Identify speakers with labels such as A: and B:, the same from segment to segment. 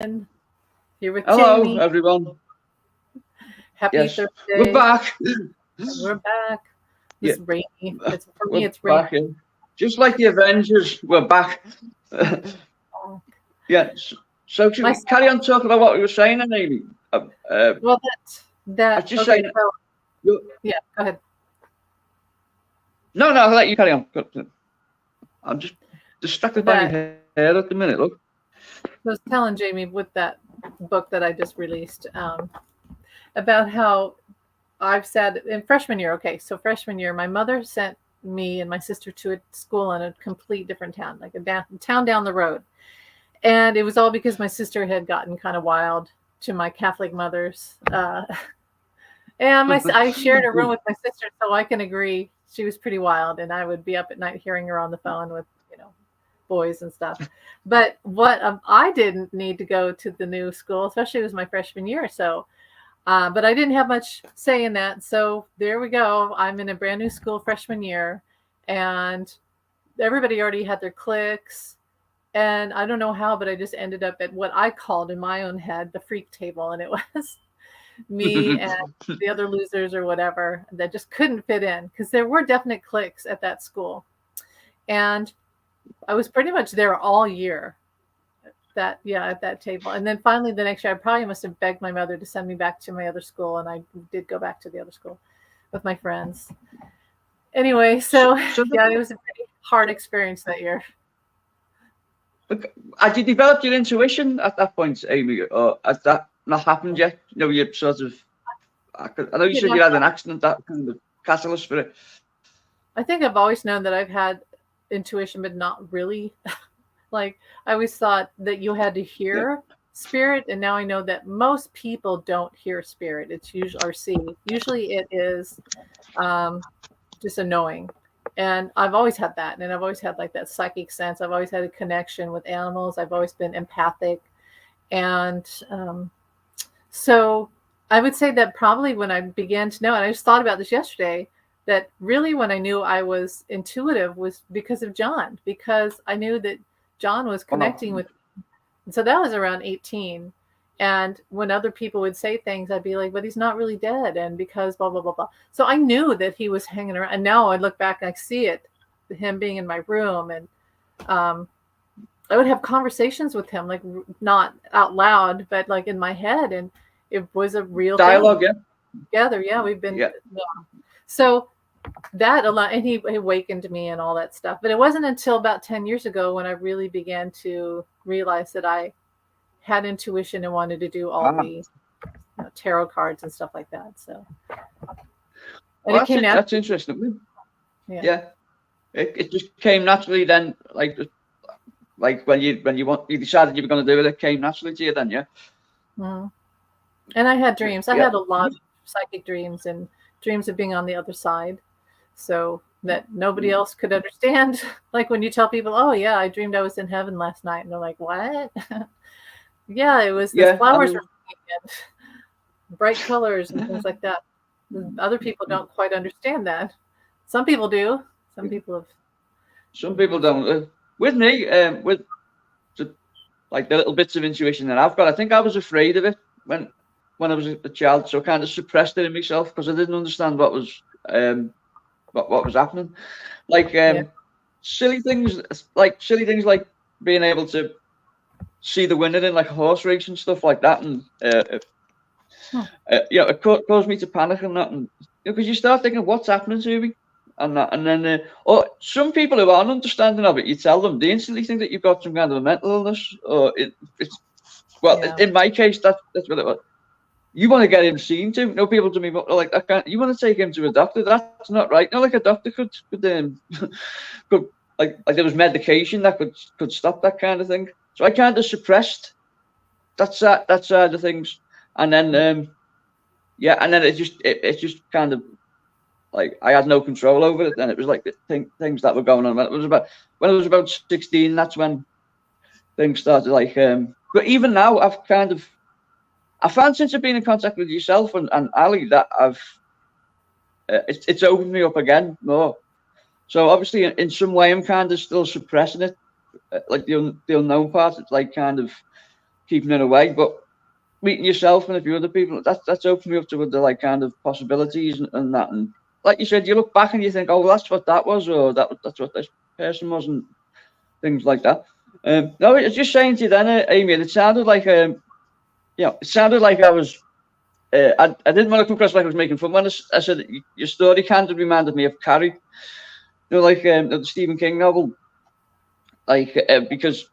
A: Here with
B: Hello,
A: Jamie.
B: everyone.
A: Happy
B: Yes, we're
A: Thursday.
B: back.
A: We're back.
B: Yeah,
A: This rainy. It's for me.
B: we're
A: It's rainy.
B: back in. Just like the Avengers, we're back. Yeah. So should
A: My
B: we carry on talking about what we were saying, Amy?
A: well,
B: I
A: that
B: was just
A: okay.
B: saying.
A: So
B: you-
A: yeah, go ahead.
B: No, I'll let you carry on. I'm just distracted by my
A: That
B: hair at the minute. Look.
A: I was telling Jamie with that book that I just released about how I've said in freshman year. Okay, so freshman year, my mother sent me and my sister to a school in a complete different town, like town down the road. And it was all because my sister had gotten kind of wild to my Catholic mother's. And I shared a room with my sister, so I can agree she was pretty wild, and I would be up at night hearing her on the phone with boys and stuff. But what I didn't need to go to the new school, especially it was my freshman year, so. But I didn't have much say in that, so there we go. I'm in a brand new school freshman year, and everybody already had their cliques. And I don't know how, but I just ended up at what I called in my own head the freak table. And it was me and the other losers or whatever that just couldn't fit in because there were definite cliques at that school. And I was pretty much there all year at that table. And then finally the next year, I probably must have begged my mother to send me back to my other school. And I did go back to the other school with my friends. Anyway, so
B: So
A: yeah, it was a pretty hard experience that year.
B: had you developed your intuition at that point, Amy, or has that not happened yet? You sort of. I know you
A: You
B: said
A: know,
B: you had an accident, that kind of catalyst for it.
A: I think I've always known that I've had intuition, but not really. Like I always thought that you had to
B: Yeah.
A: hear spirit, and now I know that most people don't hear spirit. It's usually or see. Usually, it is um, just annoying. And I've always had that, and I've always had like that psychic sense. I've always had a connection with animals. I've always been empathic, and so I would say that probably when I began to know, and I just thought about this yesterday, that really when I knew I was intuitive was because of John, because I knew that John was connecting
B: Wow.
A: with. So that was around 18. And when other people would say things, I'd be like, but he's not really dead. And because blah, blah, blah, blah. So I knew that he was hanging around. And now I look back and I see it, him being in my room. And um, I would have conversations with him, like not out loud, but like in my head. And it was a real thing
B: Dialogue, yeah.
A: together. Yeah, we've been.
B: Yeah.
A: Yeah. So that a lot, and he awakened me and all that stuff. But it wasn't until about 10 years ago when I really began to realize that I had intuition and wanted to do all
B: Ah.
A: the tarot cards and stuff like that. So, and
B: Well,
A: it came
B: that's
A: naturally.
B: interesting.
A: Yeah.
B: Yeah. It just came naturally then, like when you decided you were going to do it, it came naturally to you then, yeah.
A: Mhm. And I had dreams. I
B: Yeah.
A: had a lot of psychic dreams and dreams of being on the other side, so that nobody else could understand. Like when you tell people, "Oh yeah, I dreamed I was in heaven last night," and they're like, "What?" Yeah, it was the
B: Yeah. I
A: flowers
B: mean,
A: were bright colors and things like that. Other people don't quite understand that. Some people do. Some people have.
B: some people don't. With me, with the, like the little bits of intuition that I've got, I think I was afraid of it when I was a child, so I kind of suppressed it in myself because I didn't understand what was happening. Like
A: Yeah.
B: silly things like being able to see the winner in like a horse race and stuff like that, and
A: Hmm.
B: it caused me to panic and that, and because you start thinking what's happening to me, and that, and then or some people who aren't understanding of it, you tell them, they instantly think that you've got some kind of a mental illness, or it's well,
A: Yeah.
B: in my case, that's what it was. You want to get him seen to? No, people to me like, I can't. You want to take him to a doctor? That's not right. No, like a doctor could could like there was medication that could stop that kind of thing. So I kind of suppressed that side of things, and then and then it just kind of like I had no control over it. And it was like things that were going on when I was about 16. That's when things started like. But even now, I found since I've been in contact with yourself and Ali that it's opened me up again more. So obviously, in some way, I'm kind of still suppressing it, like the unknown part. It's like kind of keeping it away. But meeting yourself and a few other people, that's opened me up to other like kind of possibilities and that. And like you said, you look back and you think, oh, well, that's what that was, or that's what this person was, and things like that. No, it's just saying to you then, Amy, it sounded like it sounded like I was. I didn't want to come across like I was making fun when I said that your story kind of reminded me of Carrie, like the Stephen King novel, like because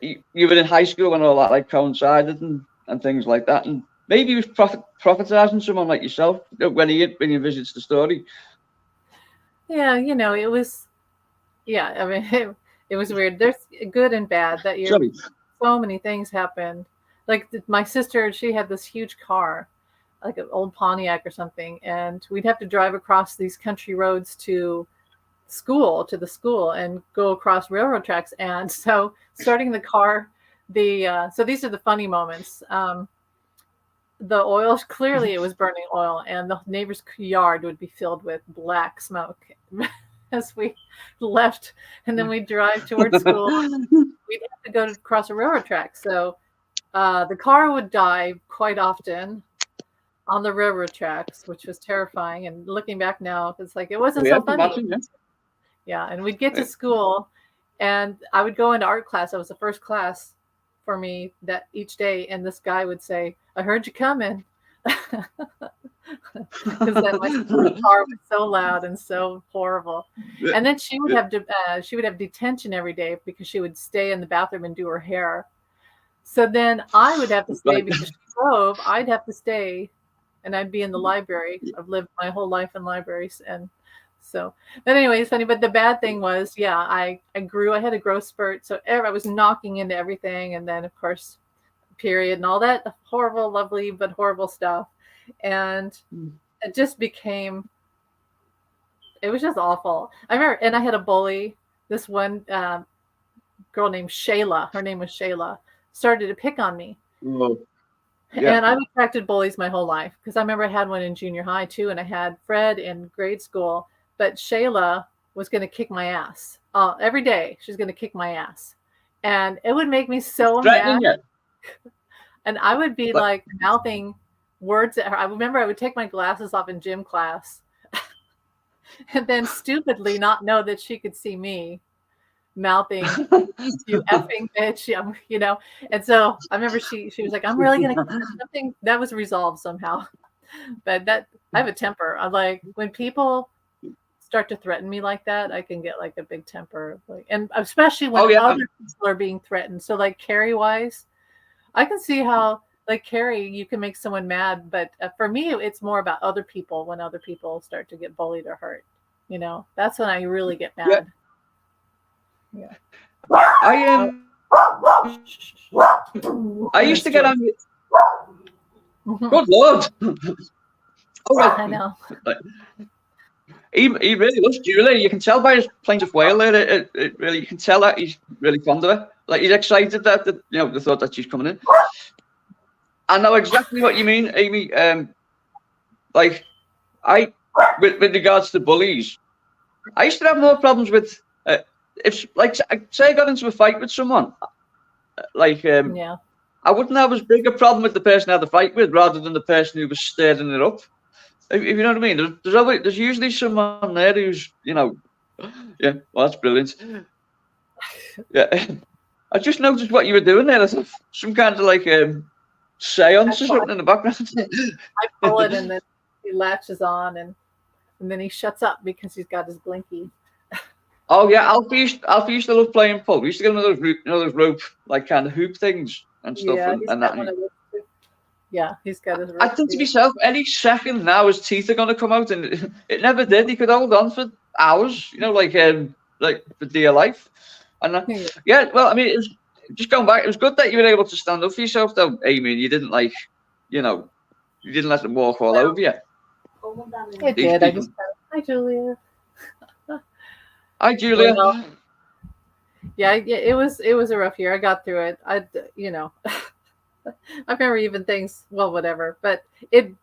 B: you were in high school when all that like coincided and things like that, and maybe he was prophetizing someone like yourself when he visits the story.
A: Yeah, it was. Yeah, I mean, it was weird. There's good and bad that year.
B: Sorry.
A: So many things happened. Like my sister, she had this huge car, like an old Pontiac or something, and we'd have to drive across these country roads to the school and go across railroad tracks. And so starting the car, so these are the funny moments. The oil, clearly it was burning oil, and the neighbor's yard would be filled with black smoke as we left, and then we'd drive towards school. We'd have to go across a railroad track. So the car would die quite often on the railroad tracks, which was terrifying. And looking back now, it's like it wasn't so funny. Yeah, and we'd get to school, and I would go into art class. That was the first class for me that each day, and this guy would say, "I heard you coming," because my car was so loud and so horrible. And then she would have detention every day because she would stay in the bathroom and do her hair. So then I would have to stay because she drove. I'd have to stay, and I'd be in the library. I've lived my whole life in libraries, and so. But anyway, it's funny. But the bad thing was, yeah, I grew. I had a growth spurt, so I was knocking into everything, and then of course, period, and all that horrible, lovely but horrible stuff, and it just became. It was just awful. I remember, and I had a bully. This one girl named Shayla. Her name was Shayla. Started to pick on me.
B: Oh, yeah.
A: And I've attracted bullies my whole life because I remember I had one in junior high too, and I had Fred in grade school. But Shayla was going to kick my ass every day. She's going to kick my ass, and it would make me so mad. And I would be like mouthing words at her. I remember I would take my glasses off in gym class, and then stupidly not know that she could see me mouthing, "You effing bitch," And so I remember she was like, "I'm really gonna," something that was resolved somehow. But I have a temper. I like when people start to threaten me like that, I can get like a big temper, and especially when other people are being threatened. So like Carrie wise, I can see how like Carrie, you can make someone mad, but for me, it's more about other people. When other people start to get bullied or hurt, that's when I really get mad. Yeah.
B: I used to get angry. Good Lord.
A: I know.
B: He really loves Julie. You can tell by his plaintive wail there. It really, you can tell that he's really fond of her. Like he's excited that the thought that she's coming in. I know exactly what you mean, Amy. Like with regards to bullies, I used to have more problems with if like say I got into a fight with someone, like I wouldn't have as big a problem with the person I had the fight with rather than the person who was stirring it up. If you know what I mean, there's usually someone there who's well, that's brilliant. Yeah, I just noticed what you were doing there. There's some kind of like seance or something in the background.
A: I pull it and then he latches on and then he shuts up because he's got his blinky.
B: Oh yeah, Alfie used to love playing pull. We used to get another rope like kind of hoop things and stuff.
A: Yeah, he's got his rope.
B: I think to myself, any second now his teeth are gonna come out, and it never did. He could hold on for hours, like for dear life. And well, I mean, it was just going back. It was good that you were able to stand up for yourself, though, Amy. And you didn't you didn't let them walk all over you.
A: It did. I just hi, Julia.
B: Hi, Julia.
A: Well, yeah, it was a rough year. I got through it. I remember even things. Well, whatever. But it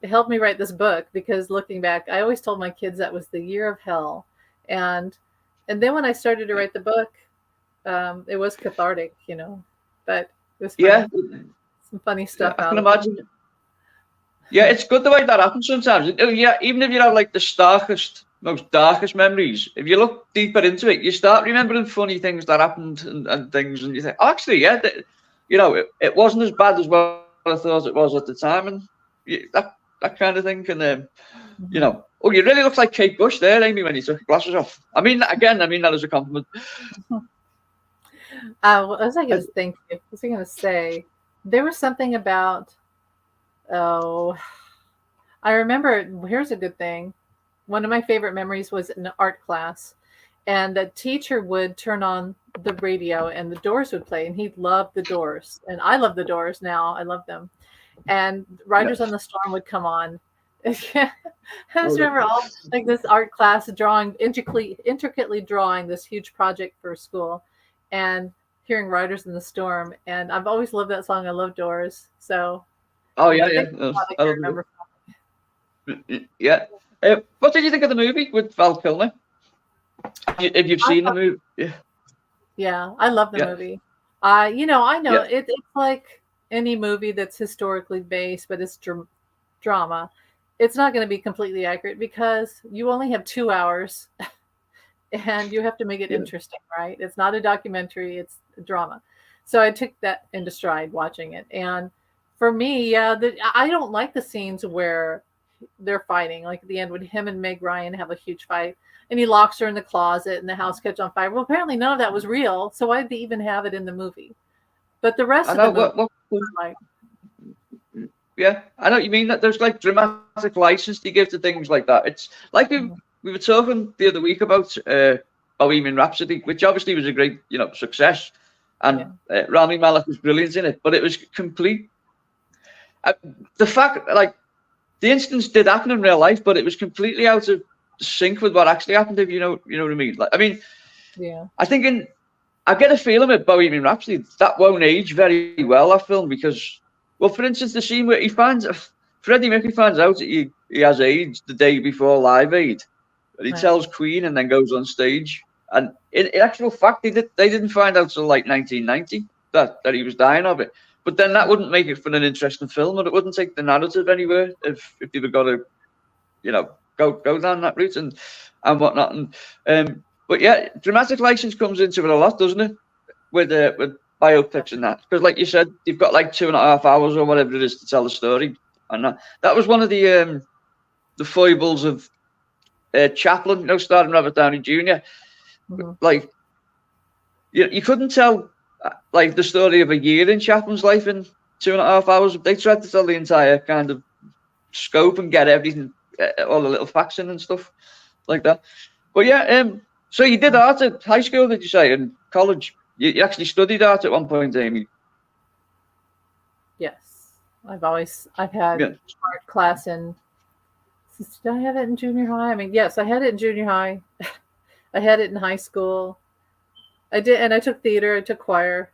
A: helped me write this book because looking back, I always told my kids that was the year of hell, and then when I started to write the book, it was cathartic, But was funny.
B: Yeah,
A: Some funny stuff
B: I
A: out
B: can
A: of it.
B: imagine. Yeah, it's good the way that happens sometimes. Yeah, even if you have like the starkest, most darkest memories, if you look deeper into it, you start remembering funny things that happened and things, and you think, oh, actually, yeah, it wasn't as bad as what I thought it was at the time, and that kind of thing can, oh, you really look like Kate Bush there, Amy, when you took your glasses off. I mean, again, I mean that as a compliment.
A: What was I going to think? What was I going to say? There was something about, oh, I remember, here's a good thing. One of my favorite memories was in art class, and the teacher would turn on the radio and the Doors would play, and he loved the Doors. And I love the Doors now. I love them. And Riders on the Storm would come on. I just remember all like this art class drawing, intricately drawing this huge project for school, and hearing Riders in the Storm. And I've always loved that song. I love Doors. So.
B: Oh yeah, yeah. I
A: remember.
B: Yeah. What did you think of the movie with Val Kilmer? If you've seen the movie,
A: yeah, I love the movie. I know it's like any movie that's historically based, but it's drama. It's not going to be completely accurate because you only have 2 hours, and you have to make it interesting, right? It's not a documentary; it's a drama. So I took that into stride watching it, and for me, I don't like the scenes where they're fighting, like at the end when him and Meg Ryan have a huge fight and he locks her in the closet and the house catches on fire. Well, apparently none of that was real, so why did they even have it in the movie? But the rest of the movie,
B: yeah, I know what you mean. That there's like dramatic license to give to things like that. It's like we were talking the other week about Bohemian Rhapsody, which obviously was a great success, and Rami Malek was brilliant in it, but it was complete. The fact, like, the instance did happen in real life, but it was completely out of sync with what actually happened. If you know what I mean. Like, I mean, I think I get a feeling with Bohemian Rhapsody that won't age very well, that film, because, well, for instance, the scene where Freddie Mercury finds out that he has AIDS the day before Live Aid, and he tells Queen and then goes on stage. And in actual fact, they didn't find out till like 1990 that he was dying of it. But then that wouldn't make it for an interesting film, or it wouldn't take the narrative anywhere if they were going to, go down that route and whatnot. And but yeah, dramatic license comes into it a lot, doesn't it? With biopics and that, because like you said, you've got like 2.5 hours or whatever it is to tell the story, and that was one of the foibles of Chaplin, starring Robert Downey Jr. Like you couldn't tell like the story of a year in Chaplin's life in 2.5 hours. They tried to tell the entire kind of scope and get everything, all the little facts in and stuff like that. But yeah, so you did art at high school, did you say, in college? You actually studied art at one point, Amy?
A: Yes, I've had art class in. Did I have it in junior high? I mean, yes, I had it in junior high. I had it in high school. I did, and I took theater. I took choir.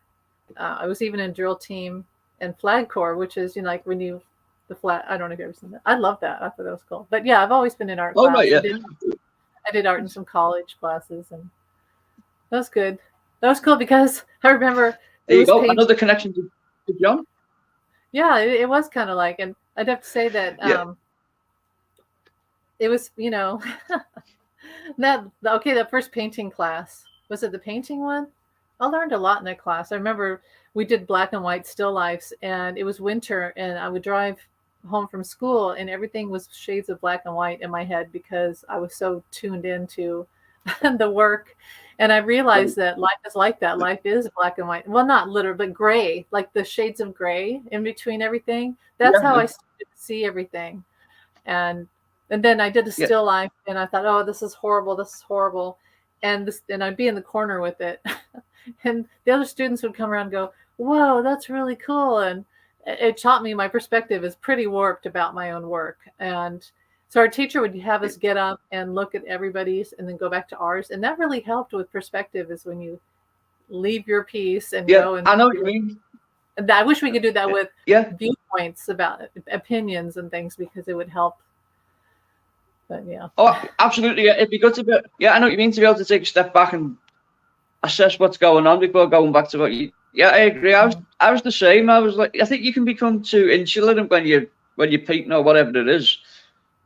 A: I was even in drill team and flag corps, which is like when the flag. I don't know if you've ever seen that. I love that. I thought that was cool. But yeah, I've always been in art class.
B: Right, yeah.
A: I did art in some college classes, and that was good. That was cool because I remember.
B: There you go. Another connection to John.
A: Yeah, it was kind of like, and I'd have to say that it was, that first painting class. Was it the painting one? I learned a lot in that class. I remember we did black and white still lifes, and it was winter, and I would drive home from school, and everything was shades of black and white in my head because I was so tuned into the work. And I realized that life is like that. Life is black and white. Well, not literal, but gray, like the shades of gray in between everything. That's how I started to see everything. And then I did a still life, and I thought, oh, this is horrible. This is horrible. And I'd be in the corner with it. And the other students would come around and go, whoa, that's really cool. And it taught me my perspective is pretty warped about my own work. And so our teacher would have us get up and look at everybody's and then go back to ours. And that really helped with perspective, is when you leave your piece and go. And
B: I know what you mean.
A: And I wish we could do that with viewpoints about opinions and things, because it would help. But yeah.
B: Oh, absolutely. It'd be good I know what you mean, to be able to take a step back and assess what's going on before going back to what Yeah, I agree. I was the same. I was like, I think you can become too insular when you're peaking or whatever it is.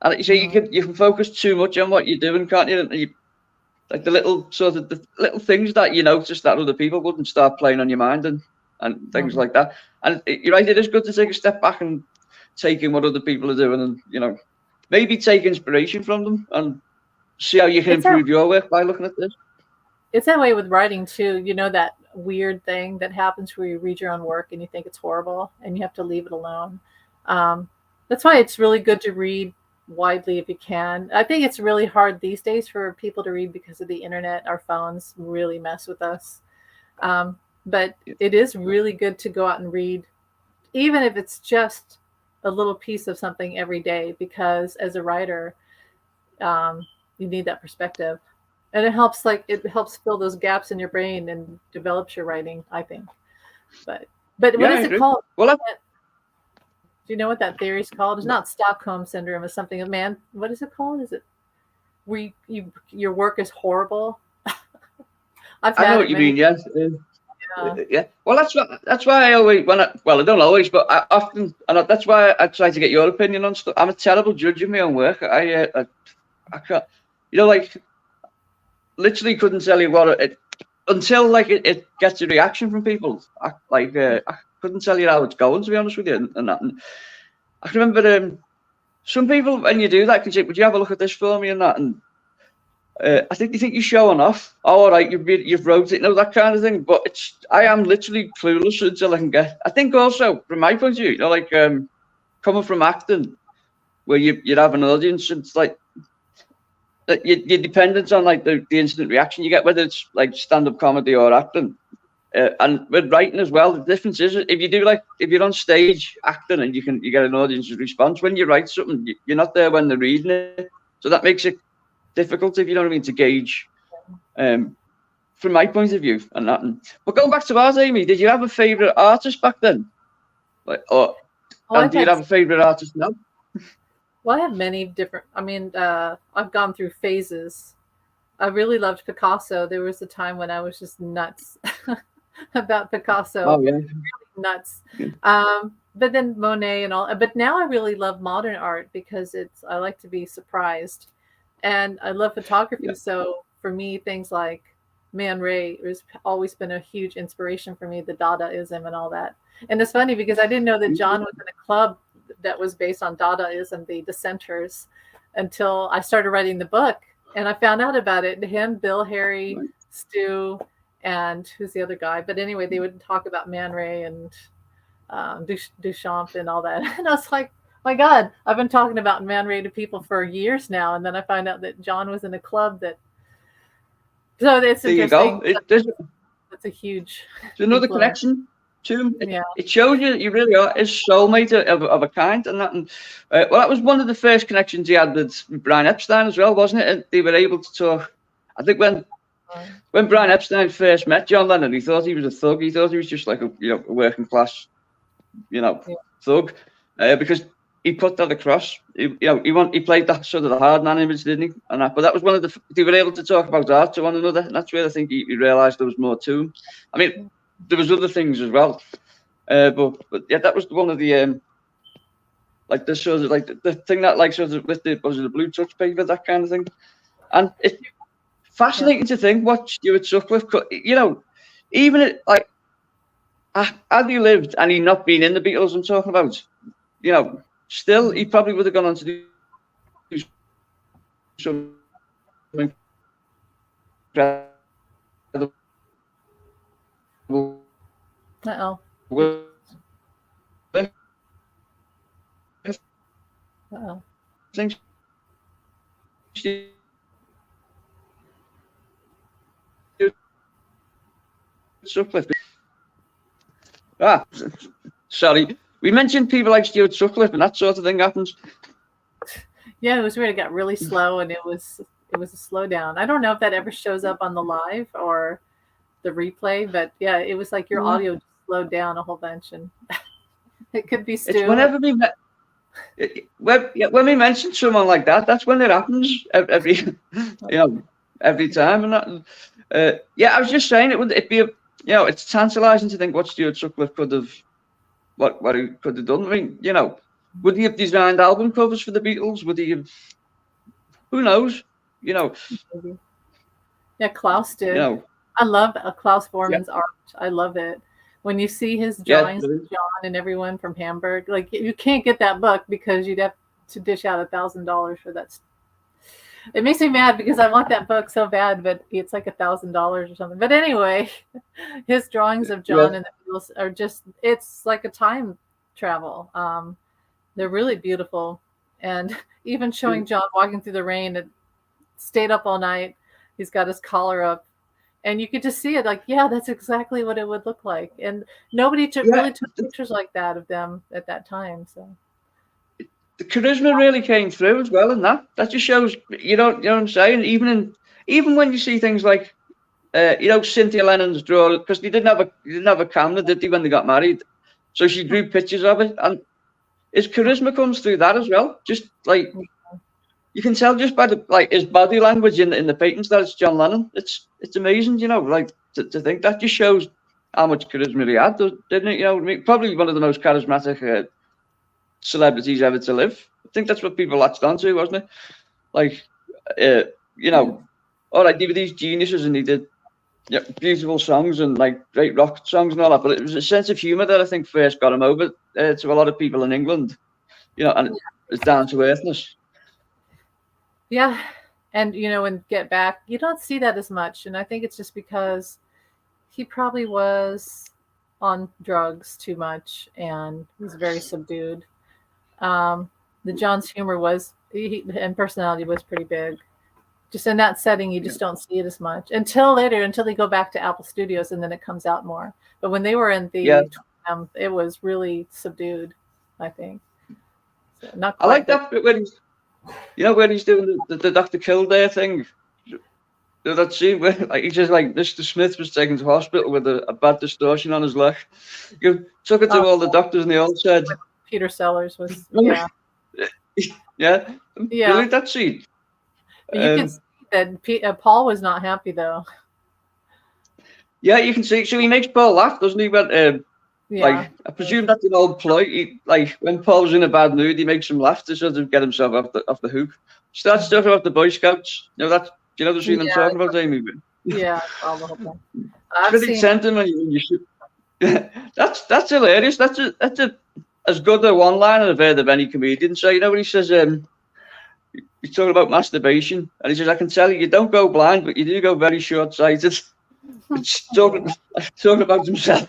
B: And like you say, you can focus too much on what you're doing, can't you? And like the little things that you notice that other people wouldn't start playing on your mind and things like that. And you're right, it is good to take a step back and take in what other people are doing, and maybe take inspiration from them and see how you can improve your work by looking at this.
A: It's that way with writing too. That weird thing that happens where you read your own work and you think it's horrible and you have to leave it alone. That's why it's really good to read widely if you can. I think it's really hard these days for people to read because of the internet. Our phones really mess with us. But it is really good to go out and read, even if it's just a little piece of something every day, because as a writer, you need that perspective. And it helps fill those gaps in your brain and develops your writing, I think. But what is it called?
B: Well,
A: do you know what that theory is called? It's not Stockholm syndrome. It's something. Man, what is it called? Is it where your work is horrible?
B: I know what you mean. Yes. Yeah. Well, that's why I always I don't always, but I often, and that's why I try to get your opinion on stuff. I'm a terrible judge of my own work. I can't, like. Literally couldn't tell you what it until it gets a reaction from people. I couldn't tell you how it's going, to be honest with you. And I can remember some people, when you do that, can say, "Would you have a look at this for me?" and that. And I think you think you're showing off. Oh, all right, you've wrote it, that kind of thing. But I am literally clueless until I can get. I think also from my point of view, coming from acting, where you'd have an audience, it's like. Your dependence on the instant reaction you get, whether it's like stand-up comedy or acting, and with writing as well. The difference is if you're on stage acting and you get an audience's response. When you write something, you're not there when they're reading it, so that makes it difficult, if you know what I mean, to gauge. From my point of view, and that. But going back to art, Amy, did you have a favorite artist back then? Do you have a favorite artist now?
A: Well, I have many different. I mean, I've gone through phases. I really loved Picasso. There was a time when I was just nuts about Picasso.
B: Oh, yeah.
A: Really nuts. But then Monet and all. But now I really love modern art because I like to be surprised, and I love photography. Yeah. So for me, things like Man Ray has always been a huge inspiration for me. The Dadaism and all that. And it's funny because I didn't know that John was in a club that was based on Dadaism, the Dissenters, until I started writing the book, and I found out about it. Him, Bill, Harry, Stu, and who's the other guy? But anyway, they would talk about Man Ray and Duchamp and all that, and I was like, my God, I've been talking about Man Ray to people for years now, and then I find out that John was in a club that. So it's
B: there
A: interesting.
B: You go.
A: That's a huge.
B: There's another connection.
A: Yeah.
B: It shows you really are his soulmate of a kind, and that. And that was one of the first connections he had with Brian Epstein as well, wasn't it? And they were able to talk. I think when Brian Epstein first met John Lennon, he thought he was a thug. He thought he was just like a working class, thug, because he put that across. He played that sort of the hard man image, didn't he? And that, but that was one of the. They were able to talk about art to one another, and that's where I think he realised there was more to him. I mean. There was other things as well, but yeah, that was one of the the sort of the thing that sort of with the blue touch paper, that kind of thing, and it's fascinating to think what Stuart Sutcliffe could, even had he lived and he not been in the Beatles, I'm talking about, still he probably would have gone on to do something incredible.
A: Uh-oh. Uh-oh.
B: Sorry. We mentioned people like Stuart Sutcliffe, and that sort of thing happens.
A: Yeah, it was where it got really slow, and it was a slowdown. I don't know if that ever shows up on the live or the replay, but yeah, it was like your audio slowed down a whole bunch, and it could be Stu.
B: It's whenever when we mention someone like that, that's when it happens every time. And that, I was just saying it'd be you know, it's tantalizing to think what Stuart Sutcliffe could have, what he could have done. I mean, you know, would he have designed album covers for the Beatles? Would he have? Who knows? You know,
A: Maybe. Yeah, Klaus
B: you
A: did.
B: know,
A: I love Klaus
B: yeah,
A: Bormann's art. I love it. When you see his
B: yeah,
A: drawings of John and everyone from Hamburg, like you can't get that book because you'd have to dish out $1,000 for that. It makes me mad because I want that book so bad, but it's like $1,000 or something. But anyway, his drawings of
B: yeah,
A: John and the Beatles are just—it's like a time travel. They're really beautiful, and even showing John walking through the rain, it stayed up all night. He's got his collar up, and you could just see it. Like, yeah, that's exactly what it would look like. And nobody
B: yeah.
A: really took pictures like that of them at that time. So
B: The charisma really came through as well, and that just shows. You know what I'm saying. Even when you see things like, you know, Cynthia Lennon's draw, because they didn't have a camera, did they, when they got married? So she drew pictures of it, and his charisma comes through that as well. Just like you can tell just by his body language in the paintings that it's John Lennon. It's amazing, you know, like to think that just shows how much charisma he had, didn't it? You know, I mean, probably one of the most charismatic celebrities ever to live. I think that's what people latched onto, wasn't it? Like, you know, all right, they were these geniuses and he did beautiful songs and like great rock songs and all that, but it was a sense of humour that I think first got him over to a lot of people in England, you know, and it's down to earthness.
A: yeah, and and Get Back, you don't see that as much, and I think it's just because he probably was on drugs too much and was very subdued. The John's humor and personality was pretty big. Just in that setting, you just don't see it as much until later, until they go back to Apple Studios, and then it comes out more. But when they were in the, it was really subdued, I think. So not quite.
B: I like that bit when he's, when he's doing the Dr. Kildare thing. That scene where he says like Mr. Smith was taken to hospital with a bad distortion on his leg. You took it to all the doctors and they all said
A: Peter Sellers was
B: yeah. Brilliant, that scene.
A: You can see that Paul was not happy though.
B: Yeah, you can see. So he makes Paul laugh, doesn't he? But like I presume that's an old ploy. Like when Paul's in a bad mood, he makes him laugh to sort of get himself off the hook. Starts talking about the Boy Scouts. Do you know the scene I'm talking about, Amy?
A: Yeah, all the whole thing.
B: Pretty sentiment when you shoot. That's hilarious. That's as good a one-liner I've heard of any comedian. So when he says he's talking about masturbation, and he says, "I can tell you don't go blind, but you do go very short-sighted." It's talking about himself.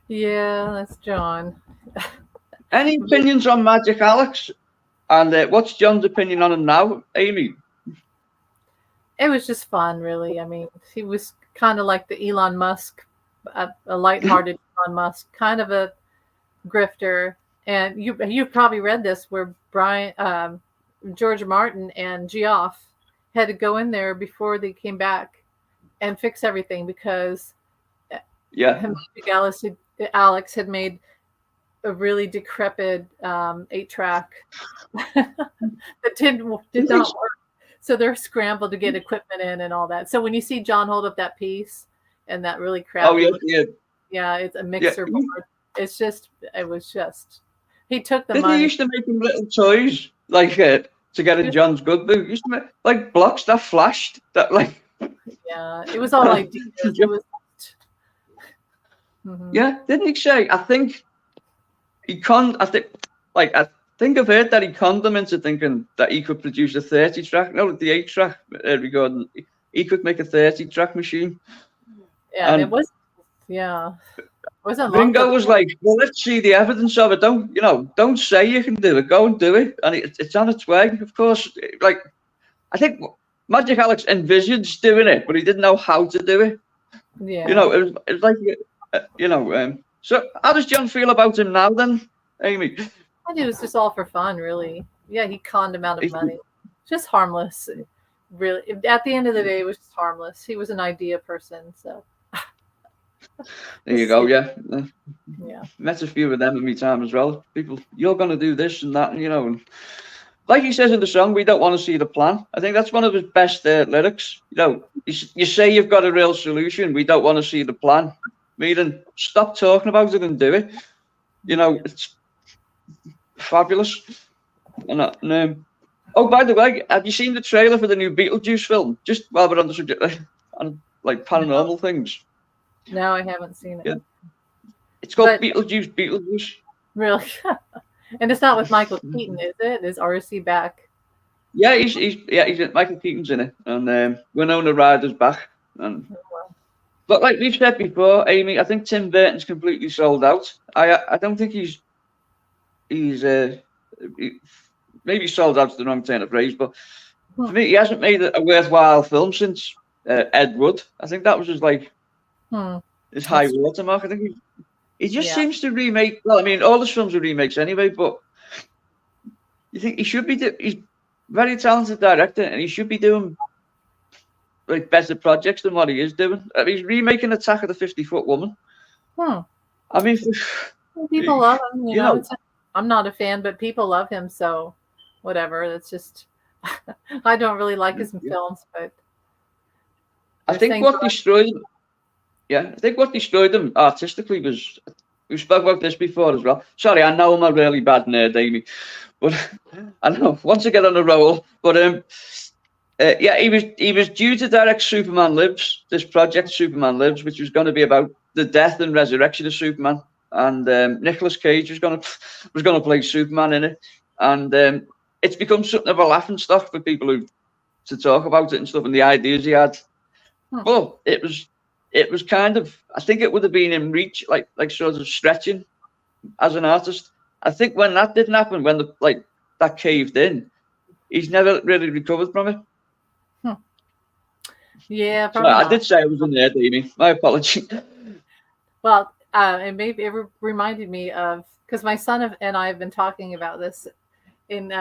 A: Yeah, that's John.
B: Any opinions on Magic Alex? And what's John's opinion on him now, Amy?
A: It was just fun, really. I mean, he was kind of like the Elon Musk, a lighthearted Elon Musk, kind of a grifter. And you probably read this where George Martin and Geoff had to go in there before they came back and fix everything because Alex had made a really decrepit 8-track that did not work. So they're scrambled to get equipment in and all that. So when you see John hold up that piece and that really crappy, it's a mixer board. It was just he took the money.
B: He used to make him little toys like to get in John's good book. He used to make like blocks that flashed that like.
A: Yeah, it was all ideas. It was.
B: Yeah, didn't he say? I think he conned. I think I've heard that he conned them into thinking that he could produce a 30-track. No, the 8-track recording. He could make a 30-track machine.
A: Yeah, and it was. Yeah, it wasn't.
B: Ringo was like, "Well, let's see the evidence of it. Don't say you can do it. Go and do it." And it's on its way. Of course, like I think Magic Alex envisaged doing it, but he didn't know how to do it.
A: Yeah.
B: It was like, so how does John feel about him now then, Amy?
A: I think it was just all for fun, really. Yeah, he conned him out of money. Just harmless. Really, at the end of the day, it was just harmless. He was an idea person, so.
B: There you go, yeah.
A: Yeah.
B: Met a few of them in my time as well. People, you're going to do this and that, and like he says in the song, we don't want to see the plan. I think that's one of his best lyrics. You know, you say you've got a real solution. We don't want to see the plan. Meaning, stop talking about it and do it. You know, it's fabulous. Oh, by the way, have you seen the trailer for the new Beetlejuice film? Just while we're on the subject, on like paranormal things.
A: No, I haven't seen it.
B: Yeah. It's called Beetlejuice.
A: Really? And it's not with Michael Keaton, is it? Is RC back?
B: Yeah, he's Michael Keaton's in it, and Winona Ryder's back. And but like we've said before, Amy, I think Tim Burton's completely sold out. I don't think he's maybe sold out's the wrong turn of phrase, but for me, he hasn't made a worthwhile film since Ed Wood. I think that was his his high watermark. I think he just seems to remake. Well, I mean, all his films are remakes anyway, but you think he should be? He's a very talented director, and he should be doing like better projects than what he is doing. I mean, he's remaking Attack of the 50-Foot Woman. I mean,
A: people love him. You know, I'm not a fan, but people love him, so whatever. That's just I don't really like his films, but
B: I think what destroyed him. Yeah, I think what destroyed him artistically was, we spoke about this before as well. Sorry, I know I'm a really bad nerd, Amy, but I know once I get on a roll. But he was due to direct Superman Lives, this project Superman Lives, which was going to be about the death and resurrection of Superman, and Nicolas Cage was going to play Superman in it, and it's become something of a laughing stock for people to talk about it and stuff, and the ideas he had. Well, it was kind of, I think it would have been in reach, like sort of stretching as an artist. I think when that didn't happen, when that caved in, he's never really recovered from it.
A: Yeah, probably.
B: I did say I was in there, Amy. My apologies.
A: Well, and maybe it reminded me of, because my son and I have been talking about this in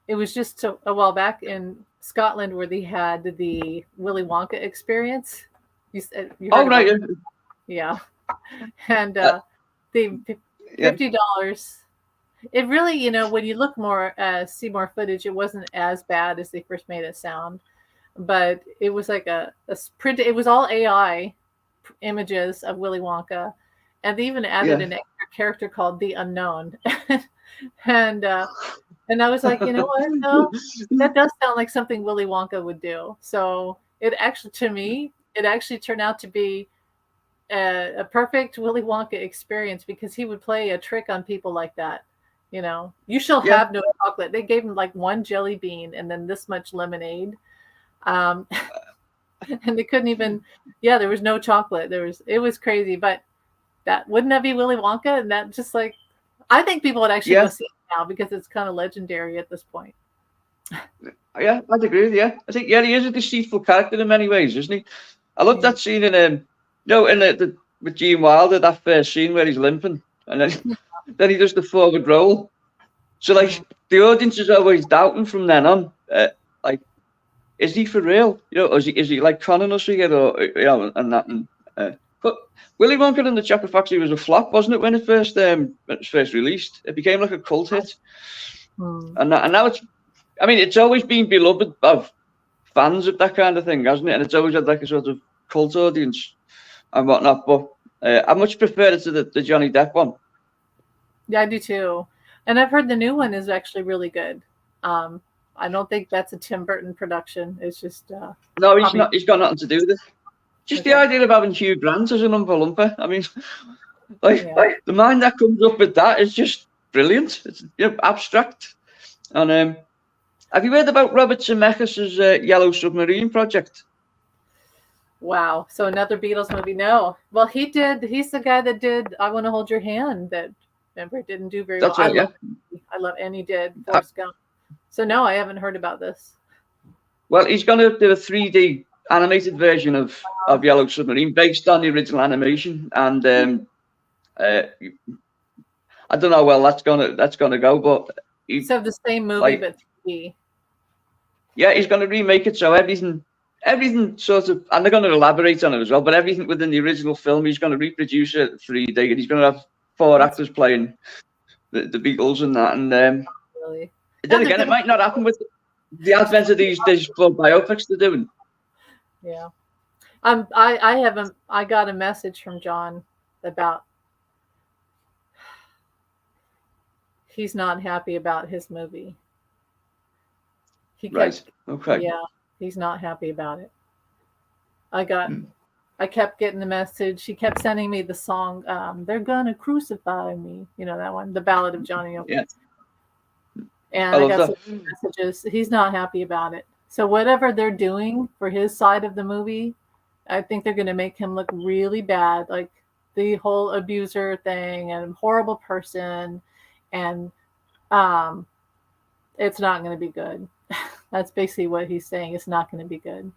A: it was just a while back in Scotland where they had the Willy Wonka experience. You heard
B: right.
A: Yeah. And the $50. It really, you know, when you look more, see more footage, it wasn't as bad as they first made it sound. But it was like a print. It was all AI images of Willy Wonka, and they even added an extra character called the Unknown. And I was like, you know what? No, that does sound like something Willy Wonka would do. So it actually, to me, turned out to be a perfect Willy Wonka experience, because he would play a trick on people like that. You know, you shall have no chocolate. They gave him like one jelly bean and then this much lemonade. And they couldn't even, there was no chocolate. It was crazy, but wouldn't that be Willy Wonka? And that just like, I think people would actually go see it now, because it's kind of legendary at this point.
B: Yeah, I'd agree with you. I think, he is a deceitful character in many ways, isn't he? I love that scene in with Gene Wilder, that first scene where he's limping, and then he does the forward roll. So like the audience is always doubting from then on, like, is he for real? You know, or is he like conning us here, or and that? But Willy Wonka and the Chocolate Factory was a flop, wasn't it, when it first released? It became like a cult hit, and now it's. I mean, it's always been beloved of fans of that kind of thing, hasn't it? And it's always had like a sort of cult audience and whatnot. But I much prefer it to the Johnny Depp one.
A: Yeah, I do too. And I've heard the new one is actually really good. I don't think that's a Tim Burton production. It's just
B: no, he's not. He's got nothing to do with it. Just the idea of having Hugh Grant as an Oompa Loompa. I mean, like the mind that comes up with that is just brilliant. It's abstract. And have you heard about Robert Zemeckis' Yellow Submarine project?
A: Wow. So another Beatles movie? No. Well, he's the guy that did I Want to Hold Your Hand, that, remember, it didn't do very well. I love, and he did Forrest Gump. So no, I haven't heard about this. Well,
B: he's going to do a 3D animated version of Yellow Submarine based on the original animation, and I don't know how well that's gonna go, but
A: so the same movie, but 3D.
B: Yeah, he's going to remake it, so everything sort of, and they're going to elaborate on it as well, but everything within the original film, he's going to reproduce it 3D, and he's going to have 4 actors playing the Beatles and that, and
A: really,
B: Then again, it might not happen with the advent of these full biopics they're doing.
A: Yeah. I got a message from John about he's not happy about his movie.
B: Right. Okay.
A: Yeah, he's not happy about it. I kept getting the message. He kept sending me the song, "They're Gonna Crucify Me." You know that one, the Ballad of Johnny O.
B: Yeah.
A: And I got some messages. He's not happy about it. So whatever they're doing for his side of the movie, I think they're going to make him look really bad, like the whole abuser thing and horrible person, and it's not going to be good. That's basically what he's saying. It's not going to be good.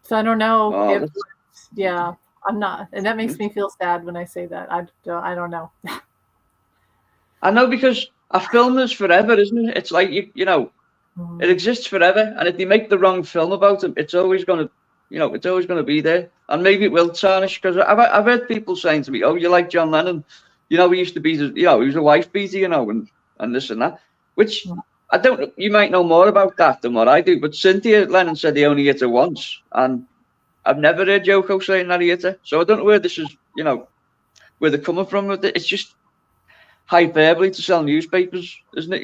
A: So I don't know yeah, I'm not, and that makes me feel sad when I say that. I don't know.
B: I know, because a film is forever, isn't it? It's like it exists forever, and if you make the wrong film about it, it's always going to be there, and maybe it will tarnish. Because I've heard people saying to me, "Oh, you like John Lennon? He used to be, he was a wife beater, and this and that," which I don't. You might know more about that than what I do, but Cynthia Lennon said he only hit her once, and I've never heard Yoko saying that he hit her. So I don't know where this is, where they're coming from with it. It's just hyperbole to sell newspapers, isn't it?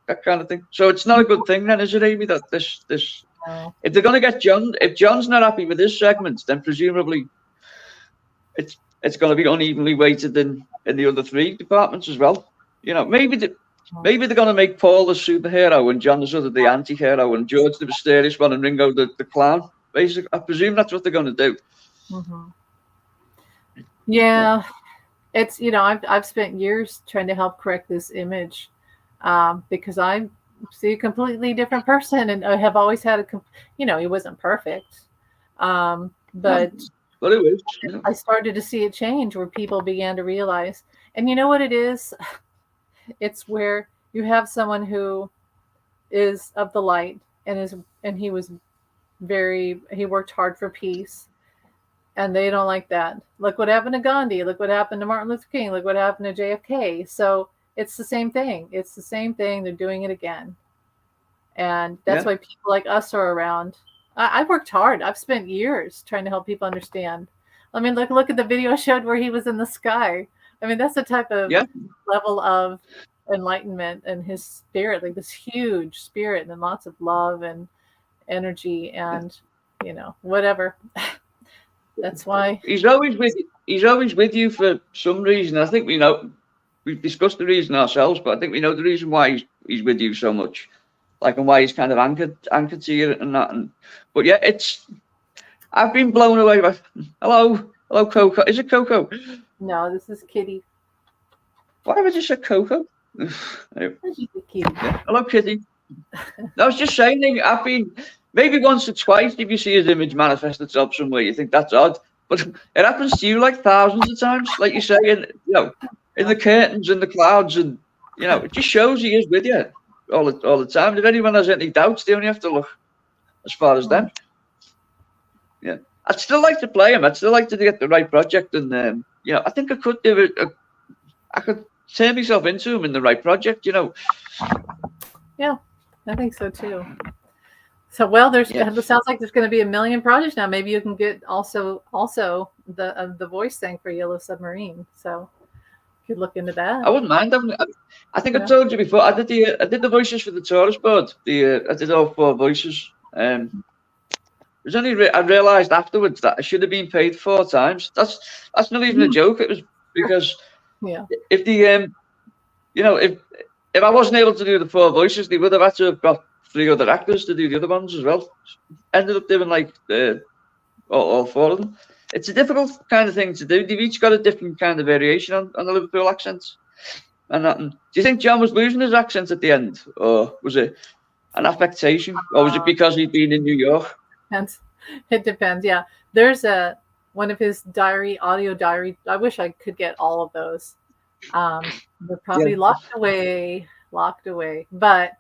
B: That kind of thing. So it's not a good thing then, is it, Amy? That this if they're going to get John, if John's not happy with this segment, then presumably it's going to be unevenly weighted in the other three departments as well. Maybe they're going to make Paul the superhero and John the sort of the anti-hero and George the mysterious one and Ringo the clown. Basically, I presume that's what they're going to do.
A: Mm-hmm. Yeah. It's, I've spent years trying to help correct this image because I see a completely different person, and I have always had he wasn't perfect. But
B: it was,
A: I started to see it change where people began to realize, and you know what it is? It's where you have someone who is of the light and he worked hard for peace. And they don't like that. Look what happened to Gandhi. Look what happened to Martin Luther King. Look what happened to JFK. So it's the same thing. It's the same thing. They're doing it again. And that's why people like us are around. I've worked hard. I've spent years trying to help people understand. I mean, look at the video I showed where he was in the sky. I mean, that's the type of level of enlightenment and his spirit, like this huge spirit and lots of love and energy and, whatever. That's why
B: he's always with you for some reason. I think we've discussed the reason ourselves, but I think we know the reason why he's with you so much, and why he's kind of anchored to you and that. But yeah, I've been blown away by. Hello, Coco. Is it Coco?
A: No, this is Kitty.
B: Why have I just said Coco?
A: Kitty.
B: Yeah. Hello, Kitty. I was just saying, I've been. Maybe once or twice, if you see his image manifest itself somewhere, you think that's odd. But it happens to you like thousands of times, like you say, in the curtains and the clouds, and it just shows he is with you all the time. If anyone has any doubts, they only have to look as far as them. Yeah, I'd still like to play him. I'd still like to get the right project, and I think I could do it. I could turn myself into him in the right project.
A: Yeah, I think so too. So it sounds like there's going to be a million projects now. Maybe you can get also the voice thing for Yellow Submarine. So you could look into that.
B: I wouldn't mind. I think I've told you before. I did the voices for the Taurus board. I did all 4 voices. It was only I realised afterwards that I should have been paid 4 times. That's not even a joke. It was because if the if I wasn't able to do the 4 voices, they would have had to have got 3 other actors to do the other ones as well. Ended up doing all 4 of them. It's a difficult kind of thing to do. They've each got a different kind of variation on the Liverpool accents. And do you think John was losing his accent at the end, or was it an affectation, or was it because he'd been in New York?
A: It depends. Yeah, there's one of his audio diary. I wish I could get all of those. They're probably locked away. But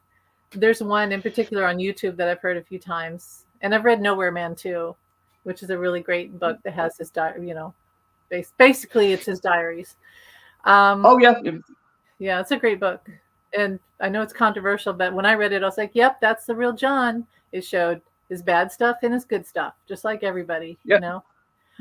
A: there's one in particular on YouTube that I've heard a few times, and I've read Nowhere Man too, which is a really great book that has his diary. Basically it's his diaries. Yeah, it's a great book. and I know it's controversial, but when I read it, I was like, "Yep, that's the real John." It showed his bad stuff and his good stuff, just like everybody,
B: Yeah.
A: you know.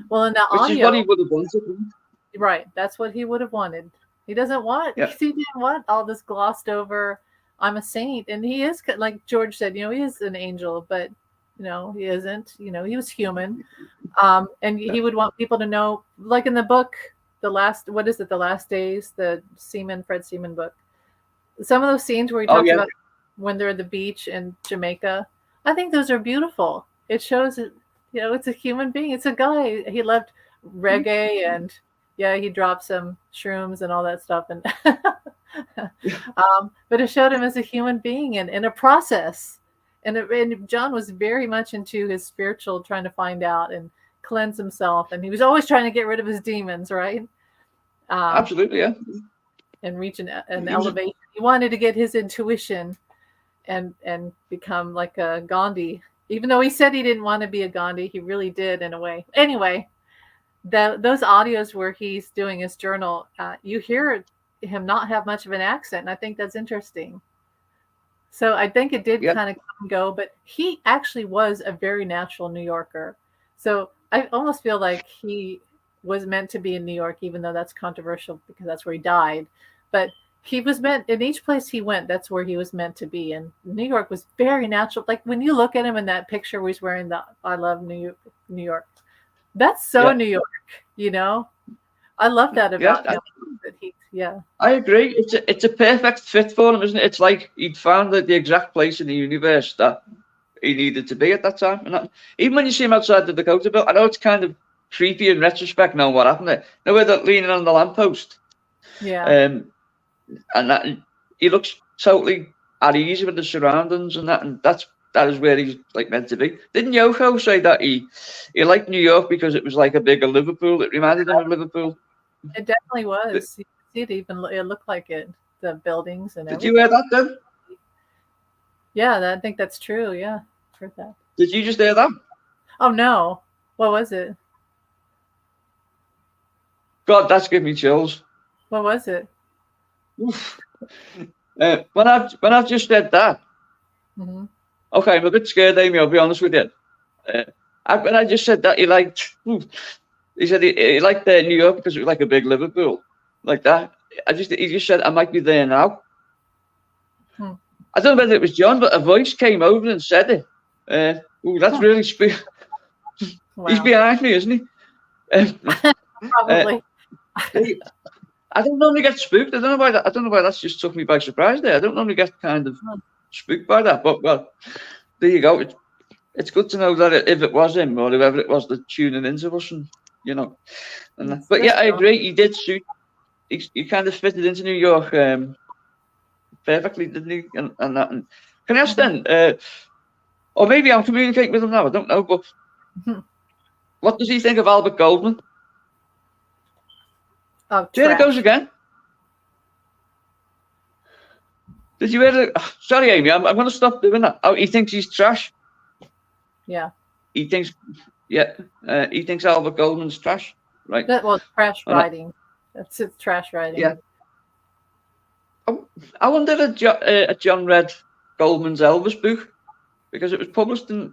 A: Well, in the
B: Which is what he
A: audio,
B: would have wanted.
A: right? That's what he would have wanted. He doesn't want.
B: Yeah.
A: He didn't want all this glossed over. I'm a saint, and he is, like George said, he is an angel, but he isn't. He was human, and he would want people to know, like in the book, the last days, the Fred Seaman book. Some of those scenes where he talks about when they're at the beach in Jamaica, I think those are beautiful. It shows that, it's a human being. It's a guy. He loved reggae, and he dropped some shrooms and all that stuff. And but it showed him as a human being and in a process. And John was very much into his spiritual, trying to find out and cleanse himself. And he was always trying to get rid of his demons, right?
B: Absolutely, yeah.
A: And reach an elevation. He wanted to get his intuition and become like a Gandhi. Even though he said he didn't want to be a Gandhi, he really did in a way. Anyway, those audios where he's doing his journal, you hear him not have much of an accent. And I think that's interesting. So I think it did kind of come and go, but he actually was a very natural New Yorker. So I almost feel like he was meant to be in New York, even though that's controversial because that's where he died. But he was meant, in each place he went, that's where he was meant to be. And New York was very natural. Like when you look at him in that picture where he's wearing the "I love New York," that's so New York, I love that about him.
B: I agree. It's a perfect fit for him, isn't it? It's like he'd found the exact place in the universe that he needed to be at that time. And even when you see him outside the Dakota Belt, I know it's kind of creepy in retrospect knowing what happened there. Where they're leaning on the lamppost.
A: Yeah.
B: And that he looks totally at ease with the surroundings and that is where he's like meant to be. Didn't Yoko say that he liked New York because it was like a bigger Liverpool? It reminded him of Liverpool.
A: It definitely was. It looked like it. The buildings and everything.
B: Did you hear that then?
A: Yeah, I think that's true. Yeah, heard that.
B: Did you just hear that?
A: Oh no! What was it?
B: God, that's giving me chills.
A: What was it?
B: When I've just said that, okay, I'm a bit scared, Amy. I'll be honest with you. When I just said that, he said he liked New York because it was like a big Liverpool, like that. He just said I might be there now. I don't know whether it was John, but a voice came over and said it. That's really spooky. Wow. He's behind me, isn't he?
A: Probably.
B: I don't normally get spooked. I don't know why that. I don't know why that's just took me by surprise there. I don't normally get kind of spooked by that. But well, there you go. It's good to know that if it was him or whoever it was that tuning into us, but yeah, I agree. He did suit. He kind of fitted into New York perfectly, didn't he? And that. And can I ask then? Or maybe I'm communicating with him now. I don't know. But what does he think of Albert Goldman?
A: Oh,
B: there it goes again. Did you hear it? Sorry, Amy, I'm going to stop doing that. Oh, he thinks he's trash.
A: Yeah.
B: He thinks Albert Goldman's trash, right?
A: That was trash writing. That's it, trash writing.
B: Yeah. I wonder if John read Goldman's Elvis book because it was published in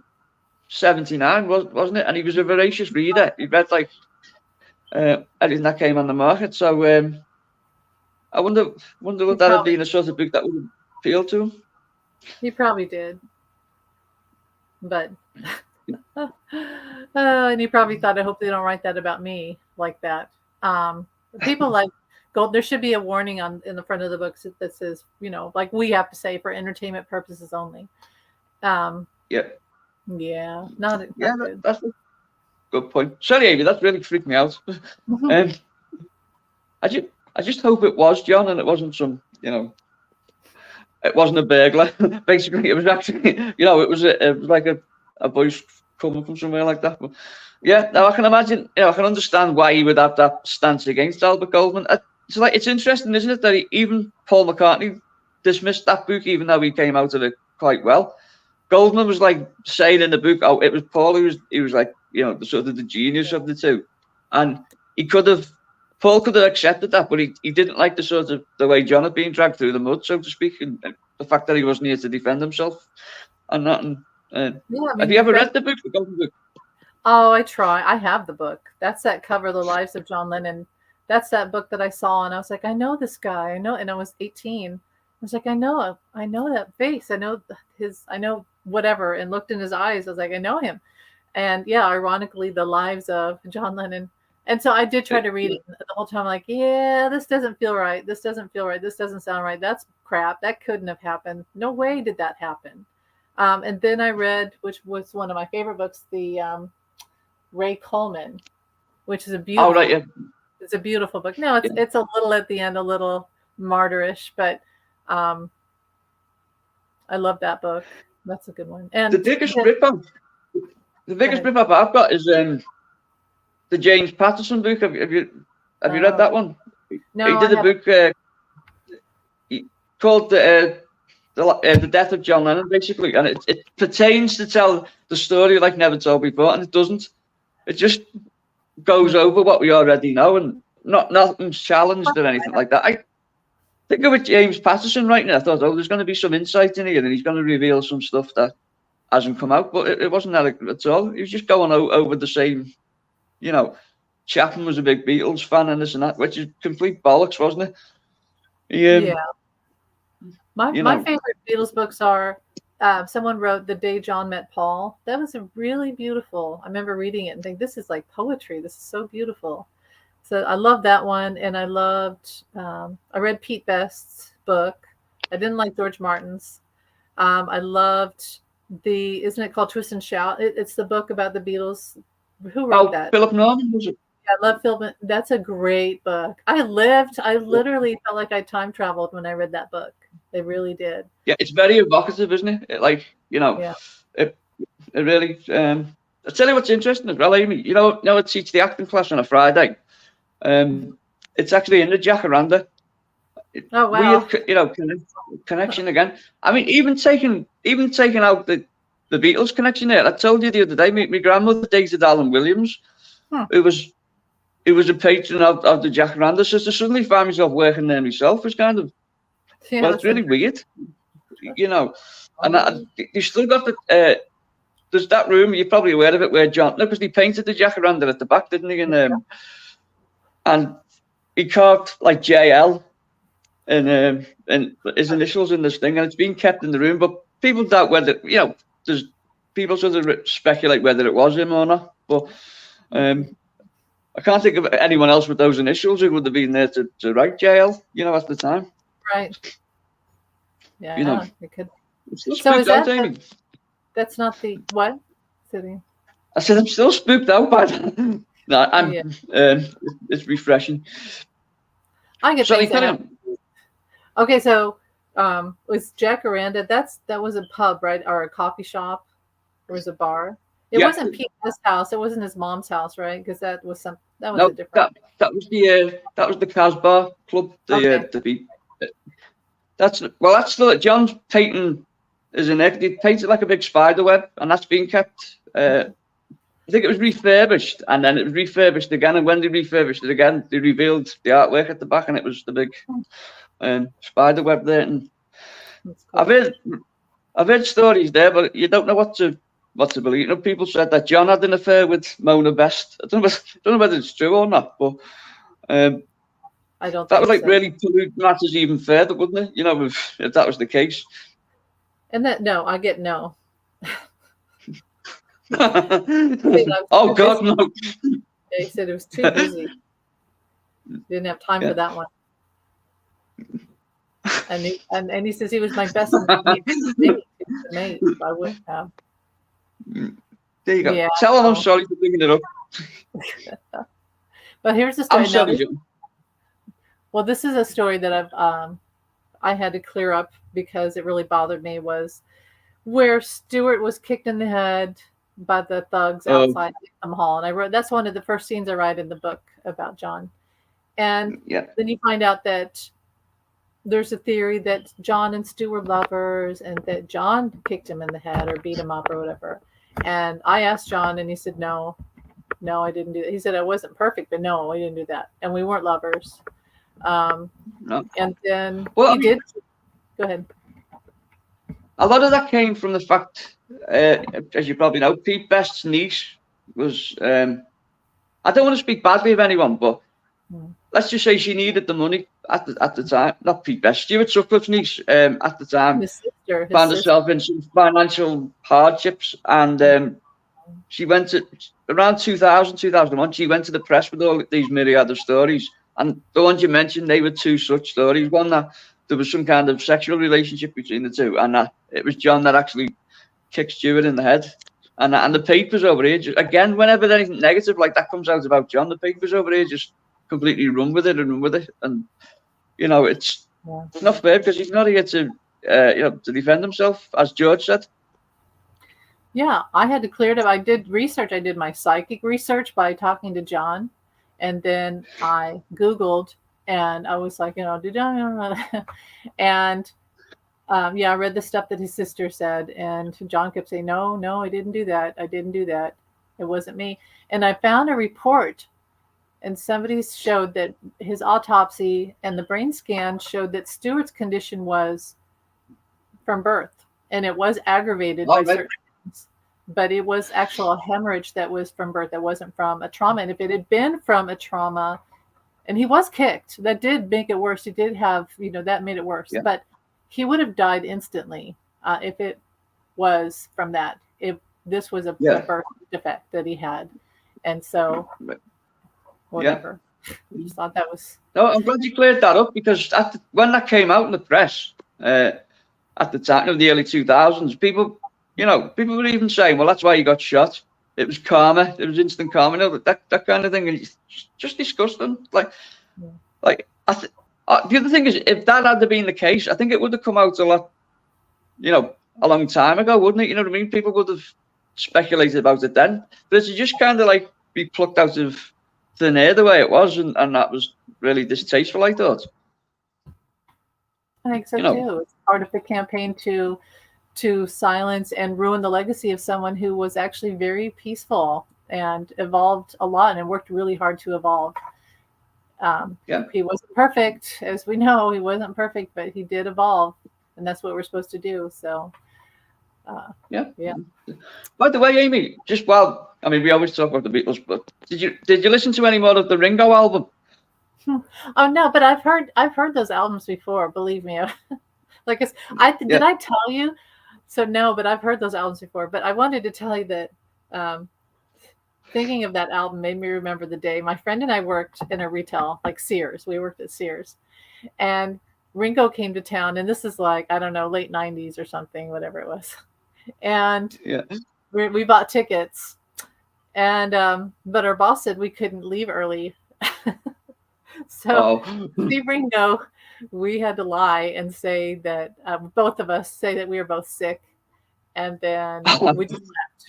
B: '79, wasn't it? And he was a voracious reader. He read like everything that came on the market. So I wonder would that have been a sort of book that would appeal to him?
A: He probably did, but and he probably thought, I hope they don't write that about me like that. People like Gold. There should be a warning in the front of the books that says, like we have to say, for entertainment purposes only.
B: Yeah.
A: Not good.
B: That's a good point. Sorry, Amy, that really freaked me out. I just hope it was John and it wasn't some, it wasn't a burglar. Basically, it was actually, it was like a voice coming from somewhere like that. But yeah, now I can imagine, I can understand why he would have that stance against Albert Goldman. It's interesting, isn't it, that even Paul McCartney dismissed that book, even though he came out of it quite well. Goldman was like saying in the book, oh, it was Paul he was like, the sort of the genius of the two, and he could have Paul could have accepted that, but he didn't like the way John had been dragged through the mud, so to speak, and the fact that he wasn't here to defend himself and that. And,
A: Yeah, I mean,
B: have you ever read the book, The Golden Book?
A: Oh, I try. I have the book. That's that cover, The Lives of John Lennon. That's that book that I saw, and I was like, I know this guy. I know, and I was 18. I was like, I know that face. I know whatever, and looked in his eyes. I was like, I know him. And yeah, ironically, The Lives of John Lennon. And so I did try to read it the whole time. Like, yeah, this doesn't feel right. This doesn't feel right. This doesn't sound right. That's crap. That couldn't have happened. No way did that happen. And then I read, which was one of my favorite books, the Ray Coleman, which is a beautiful.
B: Oh, right, yeah.
A: It's a beautiful book. No, it's a little at the end, a little martyrish, but I love that book. That's a good one. And
B: the biggest rip-off I've got is the James Patterson book. Have you read that one?
A: No,
B: he did a book called the Death of John Lennon, basically, and it pertains to tell the story like never told before, and it doesn't. It just goes over what we already know, and nothing's challenged or anything like that. I think of it, James Patterson writing it. I thought, there's going to be some insight in here, and he's going to reveal some stuff that hasn't come out, but it wasn't that at all. He was just going over the same, Chapman was a big Beatles fan and this and that, which is complete bollocks, wasn't it?
A: Yeah. My favorite Beatles books are, someone wrote The Day John Met Paul. That was a really beautiful. I remember reading it and thinking, this is like poetry. This is so beautiful. So I love that one. And I loved, I read Pete Best's book. I didn't like George Martin's. I loved isn't it called Twist and Shout? It's the book about the Beatles. Who wrote that?
B: Philip Norman, was it?
A: Yeah, I love Philip. That's a great book. I literally felt like I time traveled when I read that book. They really did. Yeah,
B: it's very evocative, isn't it? It really. I'll tell you what's interesting as well, Amy. I teach the acting class on a Friday. It's actually in the Jacaranda.
A: Oh wow!
B: Weird, connection again. I mean, even taking out the Beatles connection there. I told you the other day, my grandmother dated Alan Williams, who was a patron of the Jacaranda. So to suddenly find myself working there myself was kind of, it's really weird, And you still got there's that room, you're probably aware of it, where John, because he painted the Jacaranda at the back, didn't he? And he carved like JL and his initials in this thing, and it's been kept in the room. But people doubt whether, there's people sort of speculate whether it was him or not. But I can't think of anyone else with those initials who would have been there to write JL, at the time.
A: Right. Yeah, it could.
B: So is that
A: that's not the what? City.
B: I said I'm still spooked out by that. No, it's refreshing.
A: I get things. Okay, so was Jacaranda? That was a pub, right, or a coffee shop, or was a bar? It wasn't Pete's house. It wasn't his mom's house, right? Because that was a different.
B: That was the Casbah Club. That's still John's painting is in there. He painted like a big spider web, and that's been kept. I think it was refurbished, and then it was refurbished again. And when they refurbished it again, they revealed the artwork at the back, and it was the big spider web there. And cool. I've heard stories there, but you don't know what to believe. People said that John had an affair with Mona Best. I don't know whether it's true or not, but
A: I don't.
B: That would really pollute matters even further, wouldn't it? If that was the case.
A: And I get no.
B: Oh God, no!
A: They said it was too busy. Didn't have time for that one. And he says he was my best mate. I wouldn't have.
B: There you go.
A: Yeah,
B: Tell him I'm sorry for bringing it up.
A: But here's the story.
B: I'm sorry, John.
A: Well, this is a story that I had to clear up because it really bothered me. Was where Stewart was kicked in the head by the thugs outside the hall, and that's one of the first scenes I write in the book about John. And then you find out that there's a theory that John and Stu were lovers, and that John kicked him in the head or beat him up or whatever. And I asked John, and he said no. no, I didn't do that. He said I wasn't perfect, but no, I didn't do that. And we weren't lovers. Um,
B: No.
A: and then
B: Well,
A: he did. Go ahead.
B: A lot of that came from the fact, as you probably know, Pete Best's niece was. I don't want to speak badly of anyone, but let's just say she needed the money at the time. Not Pete Best, Stuart Sutcliffe's niece at the time
A: His sister.
B: found herself in some financial hardships, and she went to around 2000, 2001. She went to the press with all these myriad of stories, and the ones you mentioned, they were two such stories. One that there was some kind of sexual relationship between the two, and that it was John that actually kicked Stuart in the head. And the papers over here, just, again, whenever anything negative like that comes out about John, the papers over here just completely run with it. And you know, it's not fair because he's not here to to defend himself, as George said.
A: Yeah, I had to clear it up. I did research. I did my psychic research by talking to John, and then I Googled, and I was like, did I? And I read the stuff that his sister said, and John kept saying, no, I didn't do that. I didn't do that. It wasn't me. And I found a report, and somebody showed that his autopsy and the brain scan showed that Stuart's condition was from birth, and it was aggravated by certain things, but it was actual hemorrhage that was from birth. That wasn't from a trauma. And if it had been from a trauma, and he was kicked, that did make it worse. He did have, that made it worse, but he would have died instantly if it was from that. If this was a birth defect that he had, and so whatever. I just thought that was.
B: No, I'm glad you cleared that up, because when that came out in the press at the time of the early 2000s, people were even saying, "Well, that's why he got shot. It was karma. It was instant karma." That kind of thing, and it's just disgusting. The other thing is, if that had been the case, I think it would have come out a lot, a long time ago, wouldn't it? You know what I mean? People would have speculated about it then. But it's just kind of like be plucked out of thin air the way it was, and that was really distasteful, I thought.
A: I think so too. It's part of the campaign to silence and ruin the legacy of someone who was actually very peaceful and evolved a lot and worked really hard to evolve. He wasn't perfect, as we know. He wasn't perfect, but he did evolve, and that's what we're supposed to do. So,
B: By the way, Amy, we always talk about the Beatles, but did you listen to any more of the Ringo album?
A: Oh no, but I've heard those albums before. Believe me, did I tell you? So no, but I've heard those albums before. But I wanted to tell you that. Thinking of that album made me remember the day my friend and I worked in a retail, like Sears. We worked at Sears, and Ringo came to town, and this is like, I don't know, late 90s or something, whatever it was. And we bought tickets, and but our boss said we couldn't leave early. So to see Ringo, we had to lie and say that both of us say that we were both sick. And then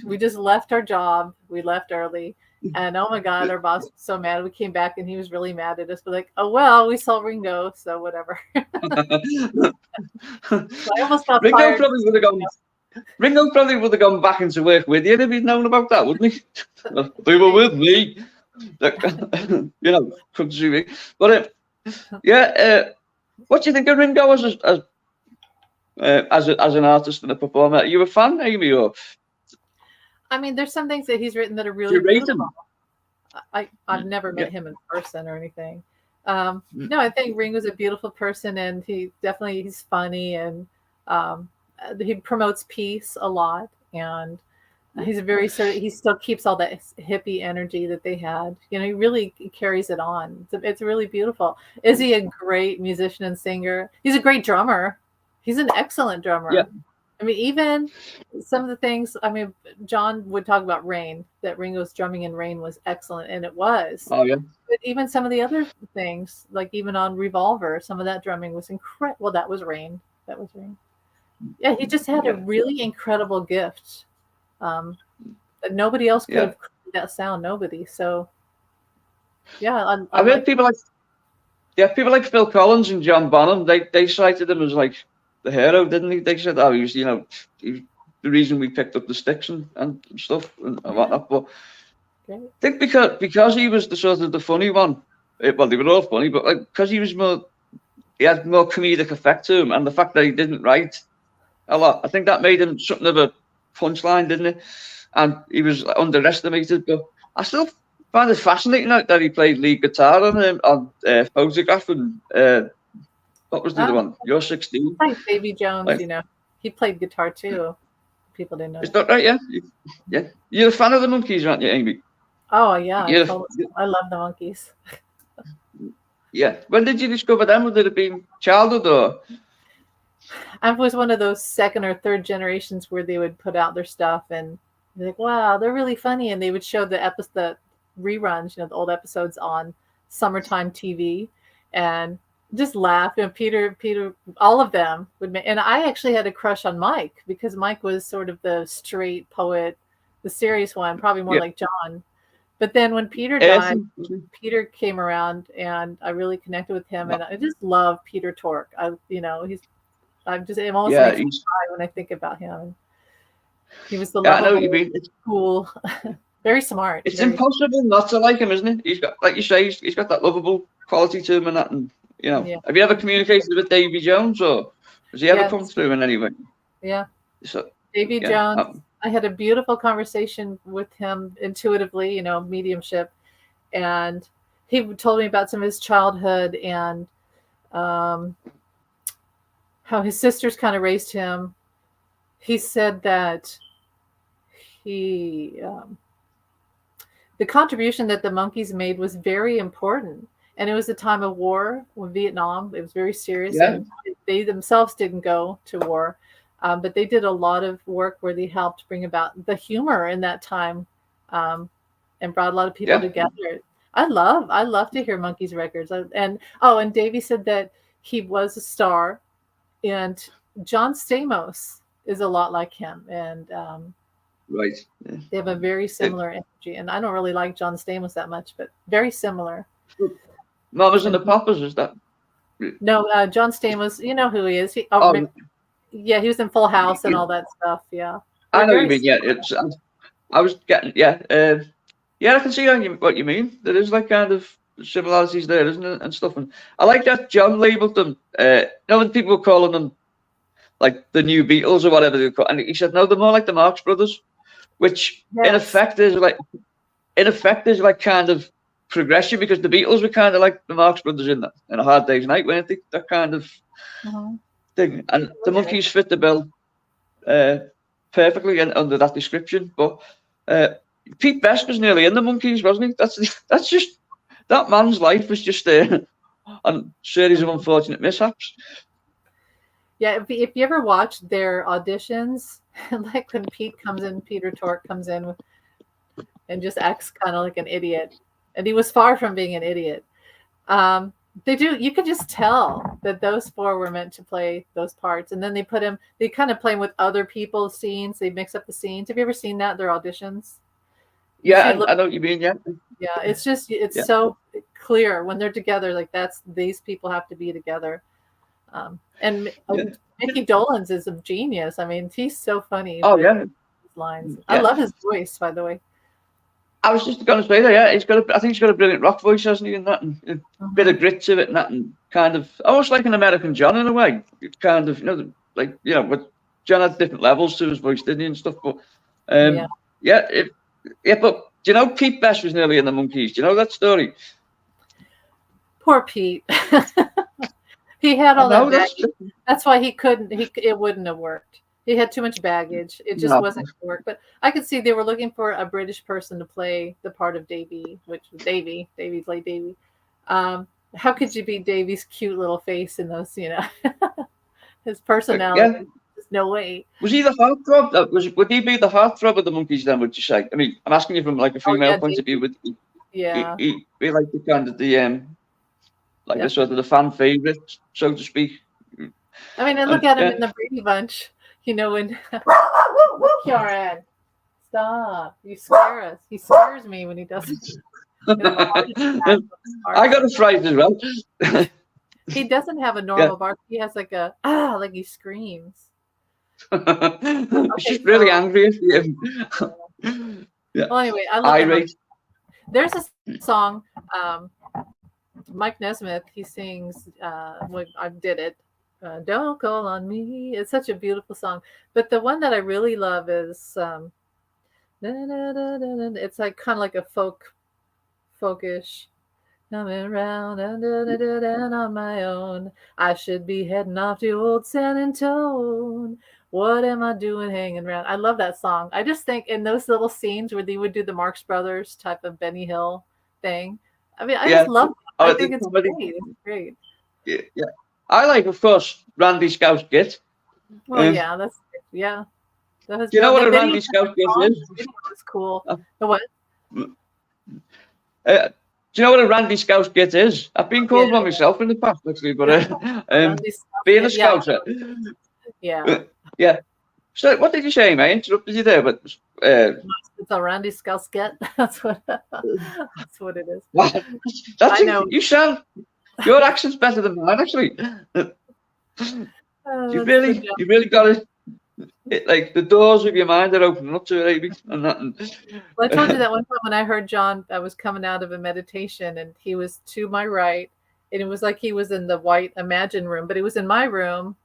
A: we just left our job. We left early, and oh my God, our boss was so mad. We came back, and he was really mad at us. We're like, oh well, we saw Ringo, so whatever. So I almost got fired.
B: Ringo probably would have gone back into work with you if he'd known about that, wouldn't he? They were with me, come to see me. But what do you think of Ringo as an artist and a performer? Are you a fan, Amy? Or
A: I mean, there's some things that he's written that are really beautiful. I've never met him in person or anything. No, I think Ringo's a beautiful person, and he's funny, and he promotes peace a lot, and he's he still keeps all that hippie energy that they had. He really carries it on. It's really beautiful. Is he a great musician and singer? He's a great drummer. He's an excellent drummer. Yeah. I mean, even some of the things, John would talk about Rain, that Ringo's drumming in Rain was excellent, and it was.
B: Oh, yeah.
A: But even some of the other things, like even on Revolver, some of that drumming was incredible. Well, that was Rain. Yeah, he just had a really incredible gift. That nobody else could have created that sound. Nobody. So, yeah.
B: I've heard people like Phil Collins and John Bonham, they cited him as like the hero, didn't he? They said, he was, he was the reason we picked up the sticks and stuff and whatnot. But
A: Great.
B: I think because he was the sort of the funny one. Well, they were all funny, but like because he had more comedic effect to him, and the fact that he didn't write a lot, I think that made him something of a punchline, didn't it? And he was underestimated, but I still find it fascinating that he played lead guitar on Photograph and what was the other one? You're 16.
A: Like Davy Jones,
B: Like,
A: you know, he played guitar too. People didn't know.
B: Is that right? Yeah, yeah. You're a fan of the Monkees, aren't you, Amy?
A: Oh yeah,
B: Yeah.
A: I love the Monkees.
B: Yeah. When did you discover them? Would it have been childhood or?
A: I was one of those second or third generations where they would put out their stuff and be like, wow, they're really funny. And they would show the reruns, you know, the old episodes on summertime TV and just laugh. And Peter, all of them would and I actually had a crush on Mike because Mike was sort of the straight poet, the serious one, probably more like John. But then when Peter died, Peter came around and I really connected with him. And I just love Peter Tork. I'm almost makes me cry when I think about him. He was the lovable,
B: I know what you mean. It's
A: cool, very smart.
B: It's impossible not to like him, isn't it? He's got, like you say, he's got that lovable quality to him and that. And you know, have you ever communicated with Davy Jones, or has he ever come through in any way?
A: Yeah.
B: So
A: Davy Jones. I had a beautiful conversation with him intuitively, you know, mediumship, and he told me about some of his childhood and how his sisters kind of raised him. He said that the contribution that the Monkees made was very important. And it was a time of war with Vietnam. It was very serious.
B: Yeah.
A: And they themselves didn't go to war. But they did a lot of work where they helped bring about the humor in that time and brought a lot of people together. I love to hear Monkees records. And Davey said that he was a star, and John Stamos is a lot like him. And
B: right.
A: Yeah. They have a very similar energy. And I don't really like John Stamos that much, but very similar.
B: Mamas and the Papas, is that?
A: No, John Stamos, you know who he is. Yeah, he was in Full House and all that stuff. Yeah,
B: I know what you mean. Yeah, I was getting. Yeah, I can see what you mean. There is like kind of similarities there, isn't it, and stuff. And I like that John labelled them. You know, when people were calling them like the new Beatles or whatever they call, and he said no, they're more like the Marx Brothers, which in effect is like kind of progression, because the Beatles were kind of like the Marx Brothers in A Hard Day's Night, weren't they? That kind of. Thing. And the Monkees fit the bill perfectly under that description. But Pete Best was nearly in the Monkees, wasn't he? That's just, that man's life was just a series of unfortunate mishaps.
A: Yeah, if you ever watch their auditions, like when Peter Tork comes in and just acts kind of like an idiot, and he was far from being an idiot. You could just tell that those four were meant to play those parts. And then they kind of play them with other people's scenes. They mix up the scenes. Have you ever seen that, their auditions?
B: Yeah, I know what you mean, yeah.
A: Yeah, it's so clear when they're together, like these people have to be together. And Mickey Dolenz is a genius. I mean, he's so funny.
B: Oh, yeah.
A: His lines. Yeah. I love his voice, by the way.
B: I was just going to say that, yeah. I think he's got a brilliant rock voice, hasn't he? And that, and a bit of grit to it, and that, and kind of almost like an American John in a way. It's kind of, but John had different levels to his voice, didn't he, and stuff. But but do you know Pete Best was nearly in the Monkees? Do you know that story?
A: Poor Pete. He had all that baggage. That's why he couldn't. It wouldn't have worked. He had too much baggage. It just wasn't going to work. But I could see they were looking for a British person to play the part of Davy, which was Davy. Davy played Davy. How could you beat Davy's cute little face in those, his personality? Yeah. There's no way.
B: Was he the heartthrob? Would he be the heartthrob of the Monkees then, would you say? I mean, I'm asking you from like a female point of view. Would he be like the kind of the the sort of the fan favourite, so to speak?
A: I mean, I look at him in the Brady Bunch. When Kieran, stop! You scare us. He scares me when he does it.
B: I got a fright as well.
A: He doesn't have a normal bark. He has like like he screams.
B: She's really angry at him.
A: Well, anyway, I love irate. There's a song, Mike Nesmith, he sings, when I did it, Don't Call on Me. It's such a beautiful song. But the one that I really love is, it's like kind of like a folkish. Coming round and on my own. I should be heading off to old San Antone. What am I doing hanging around? I love that song. I just think in those little scenes where they would do the Marx Brothers type of Benny Hill thing. I mean, I just love it. I think it's great. It's great.
B: Yeah. I like, of course, Randy Scouse Git.
A: Well, yeah, that's yeah.
B: Do you know what a Randy Scouse Git is?
A: It's cool. The what?
B: Do you know what a Randy Scouse Git is? I've been called one myself in the past, actually, but being a Scouser.
A: Yeah.
B: Yeah. So, what did you say, mate? I interrupted you there, but
A: it's a Randy Scouse Git. That's what it is.
B: Wow. I know. Your accent's better than mine, actually. You really got it. Like the doors of your mind are opening up to it, Amy.
A: Well, I told you that one time when I heard John, I was coming out of a meditation and he was to my right, and it was like he was in the white Imagine room, but he was in my room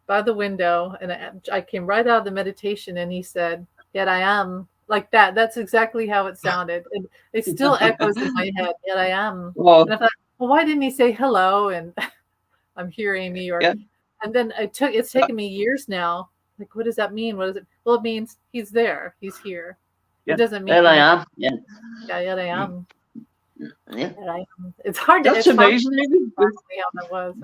A: by the window, and I came right out of the meditation, and he said, "Yet I am," like that. That's exactly how it sounded. And it still echoes in my head. Yet I am. And I thought, well, why didn't he say hello? And I'm here, Amy. And then it's taken me years now. Like, what does that mean? What is it? Well, it means he's there. He's here.
B: Yeah.
A: It doesn't mean
C: Yet I am. Yeah.
A: Yeah, yet I am.
C: Yeah.
A: Yet I am. It's hard to.
B: That's amazing.
A: How that was.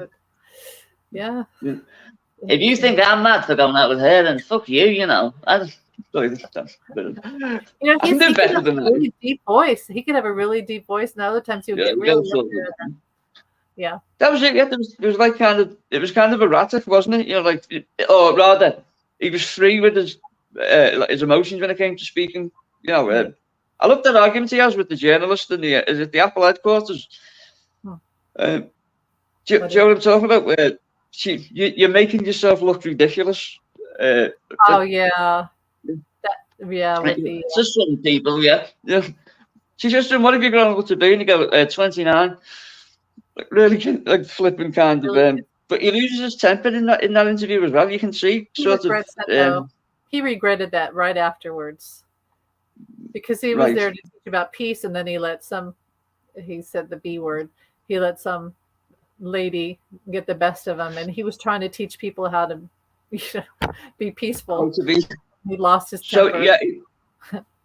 A: Yeah.
C: If you think I'm mad for going out with her, then fuck you. You know.
B: Sorry,
A: he could have a really deep voice. He could have a really deep voice, and other times he would get really. Yeah.
B: That was it. Yeah, it was like it was kind of erratic, wasn't it? You know, like, or rather, he was free with his emotions when it came to speaking. You know, I love that argument he has with the journalist in is it the Apple headquarters? Do you know what I'm talking about? Where you're making yourself look ridiculous.
A: Oh yeah.
C: To some people, yeah.
B: She just what have you grown up to be? And you go 29. Really, like flipping kind of. But he loses his temper in that interview as well. You can see
A: he regretted that right afterwards, because he was there to teach about peace, and then he said the B word. He let some lady get the best of him, and he was trying to teach people how to be peaceful. He lost his temper.